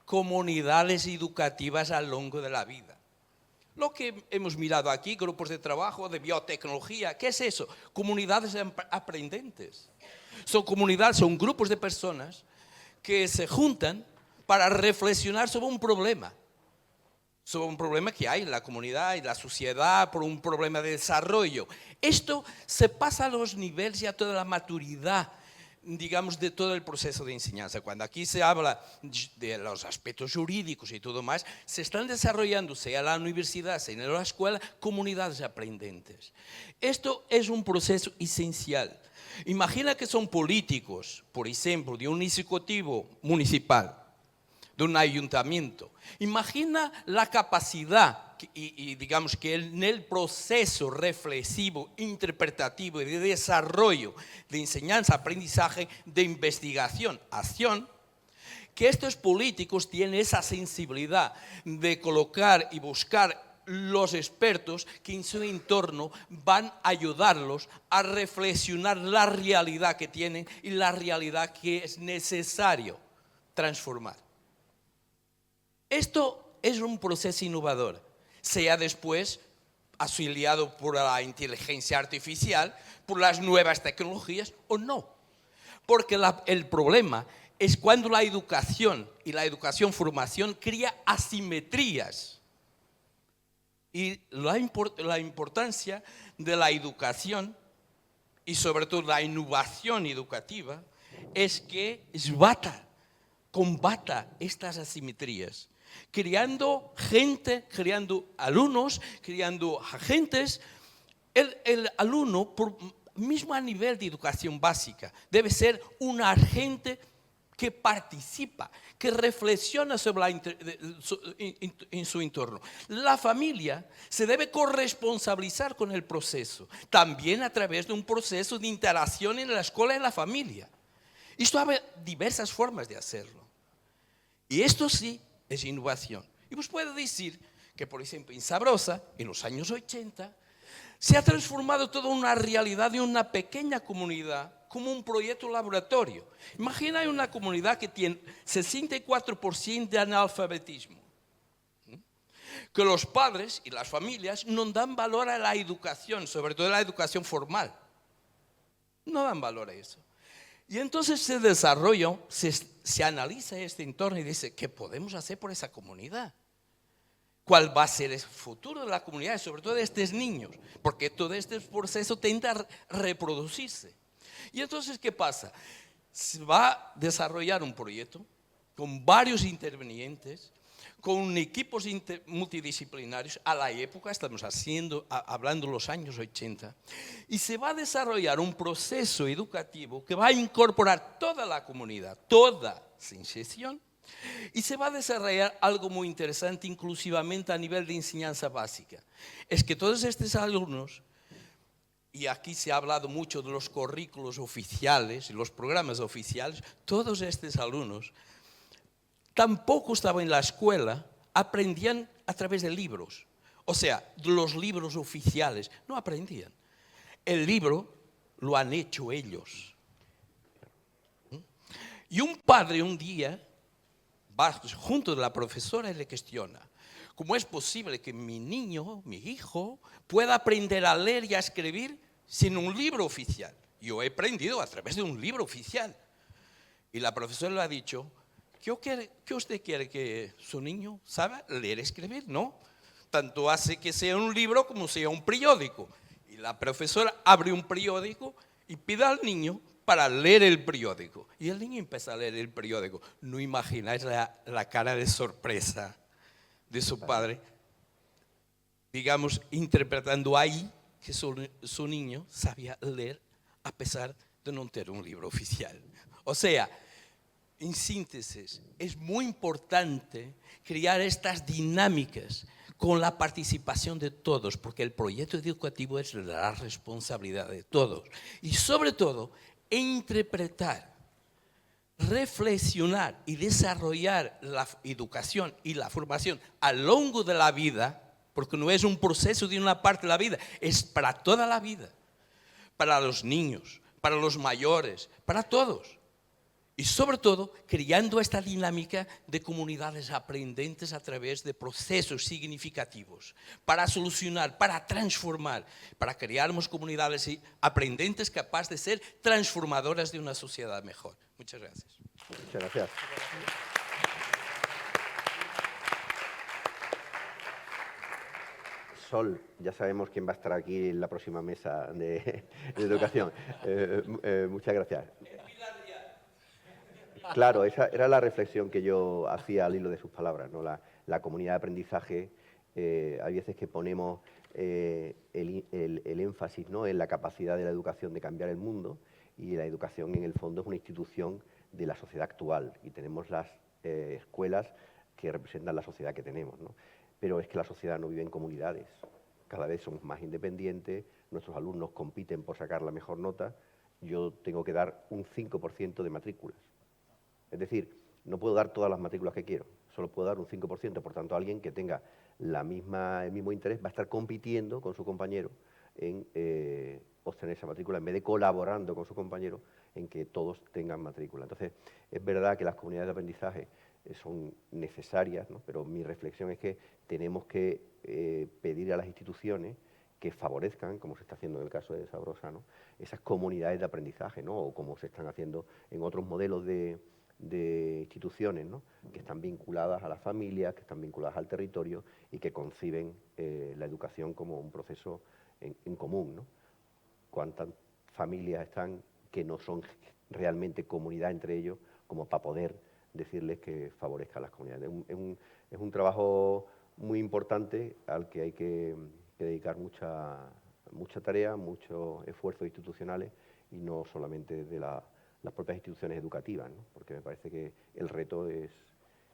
comunidades educativas a lo largo de la vida. Lo que hemos mirado aquí, grupos de trabajo, de biotecnología, ¿qué es eso? Comunidades aprendentes. Son comunidades, son grupos de personas que se juntan para reflexionar sobre un problema que hay en la comunidad y la sociedad, por un problema de desarrollo. Esto se pasa a los niveles y a toda la maturidad, digamos, de todo el proceso de enseñanza. Cuando aquí se habla de los aspectos jurídicos y todo más, se están desarrollando, sea en la universidad, sea en la escuela, comunidades aprendentes. Esto es un proceso esencial. Imagina que son políticos, por ejemplo, de un ejecutivo municipal, de un ayuntamiento. Imagina la capacidad y digamos que en el proceso reflexivo, interpretativo y de desarrollo de enseñanza, aprendizaje, de investigación, acción, que estos políticos tienen esa sensibilidad de colocar y buscar los expertos que en su entorno van a ayudarlos a reflexionar la realidad que tienen y la realidad que es necesario transformar. Esto es un proceso innovador, sea después auxiliado por la inteligencia artificial, por las nuevas tecnologías o no. Porque el problema es cuando la educación y la educación-formación crea asimetrías. Y la importancia de la educación y sobre todo la innovación educativa es que combata estas asimetrías, creando gente, creando alumnos, creando agentes. El alumno, mismo a nivel de educación básica, debe ser un agente que participa, que reflexiona sobre en su entorno. La familia se debe corresponsabilizar con el proceso, también a través de un proceso de interacción en la escuela y en la familia. Esto hay diversas formas de hacerlo. Y esto sí es innovación. Y pues puedo decir que, por ejemplo, en Sabrosa, en los años 80, se ha transformado toda una realidad de una pequeña comunidad como un proyecto laboratorio. Imagina una comunidad que tiene 64% de analfabetismo, que los padres y las familias no dan valor a la educación, sobre todo a la educación formal. No dan valor a eso. Y entonces se desarrolla, se analiza este entorno y dice, ¿qué podemos hacer por esa comunidad? ¿Cuál va a ser el futuro de la comunidad y sobre todo de estos niños? Porque todo este proceso tiende a reproducirse. Y entonces, ¿qué pasa? Se va a desarrollar un proyecto con varios intervinientes, con equipos multidisciplinarios, a la época, estamos hablando de los años 80, y se va a desarrollar un proceso educativo que va a incorporar toda la comunidad, toda, sin excepción, y se va a desarrollar algo muy interesante, inclusivamente a nivel de enseñanza básica. Es que todos estos alumnos, y aquí se ha hablado mucho de los currículos oficiales y los programas oficiales, todos estos alumnos tampoco estaban en la escuela, aprendían a través de libros. O sea, de los libros oficiales, no aprendían. El libro lo han hecho ellos. Y un padre un día va junto a la profesora y le cuestiona: ¿cómo es posible que mi niño, mi hijo, pueda aprender a leer y a escribir sin un libro oficial? Yo he aprendido a través de un libro oficial. Y la profesora le ha dicho: ¿qué usted quiere que su niño sabe leer y escribir? No, tanto hace que sea un libro como sea un periódico. Y la profesora abre un periódico y pide al niño para leer el periódico. Y el niño empieza a leer el periódico. No imagináis la cara de sorpresa de su padre, digamos, interpretando ahí que su niño sabía leer a pesar de no tener un libro oficial. O sea, en síntesis, es muy importante crear estas dinámicas con la participación de todos, porque el proyecto educativo es la responsabilidad de todos. Y sobre todo, interpretar, reflexionar y desarrollar la educación y la formación a lo largo de la vida, porque no es un proceso de una parte de la vida, es para toda la vida, para los niños, para los mayores, para todos. Y sobre todo, creando esta dinámica de comunidades aprendentes a través de procesos significativos, para solucionar, para transformar, para crearmos comunidades aprendentes capaces de ser transformadoras de una sociedad mejor. Muchas gracias. Muchas gracias. Sol, ya sabemos quién va a estar aquí en la próxima mesa de educación. Muchas gracias. Claro, esa era la reflexión que yo hacía al hilo de sus palabras, ¿no? La comunidad de aprendizaje, hay veces que ponemos el énfasis, ¿no?, en la capacidad de la educación de cambiar el mundo, y la educación en el fondo es una institución de la sociedad actual, y tenemos las escuelas que representan la sociedad que tenemos, ¿no? Pero es que la sociedad no vive en comunidades, cada vez somos más independientes, nuestros alumnos compiten por sacar la mejor nota, yo tengo que dar un 5% de matrículas. Es decir, no puedo dar todas las matrículas que quiero, solo puedo dar un 5%, por tanto alguien que tenga el mismo interés va a estar compitiendo con su compañero en obtener esa matrícula, en vez de colaborando con su compañero en que todos tengan matrícula. Entonces, es verdad que las comunidades de aprendizaje son necesarias, ¿no?, pero mi reflexión es que tenemos que pedir a las instituciones que favorezcan, como se está haciendo en el caso de Sabrosa, ¿no?, esas comunidades de aprendizaje, ¿no?, o como se están haciendo en otros modelos de instituciones, ¿no?, que están vinculadas a las familias, que están vinculadas al territorio y que conciben la educación como un proceso en común, ¿no? ¿Cuántas familias están que no son realmente comunidad entre ellos como para poder decirles que favorezcan las comunidades? Es un trabajo muy importante al que hay que dedicar mucha tarea, muchos esfuerzos institucionales, y no solamente de las propias instituciones educativas, ¿no?, porque me parece que el reto es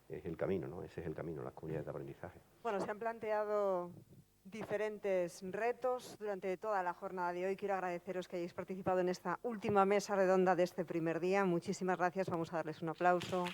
el camino, ¿no?, ese es el camino, las comunidades de aprendizaje. Bueno, se han planteado diferentes retos durante toda la jornada de hoy. Quiero agradeceros que hayáis participado en esta última mesa redonda de este primer día. Muchísimas gracias, vamos a darles un aplauso.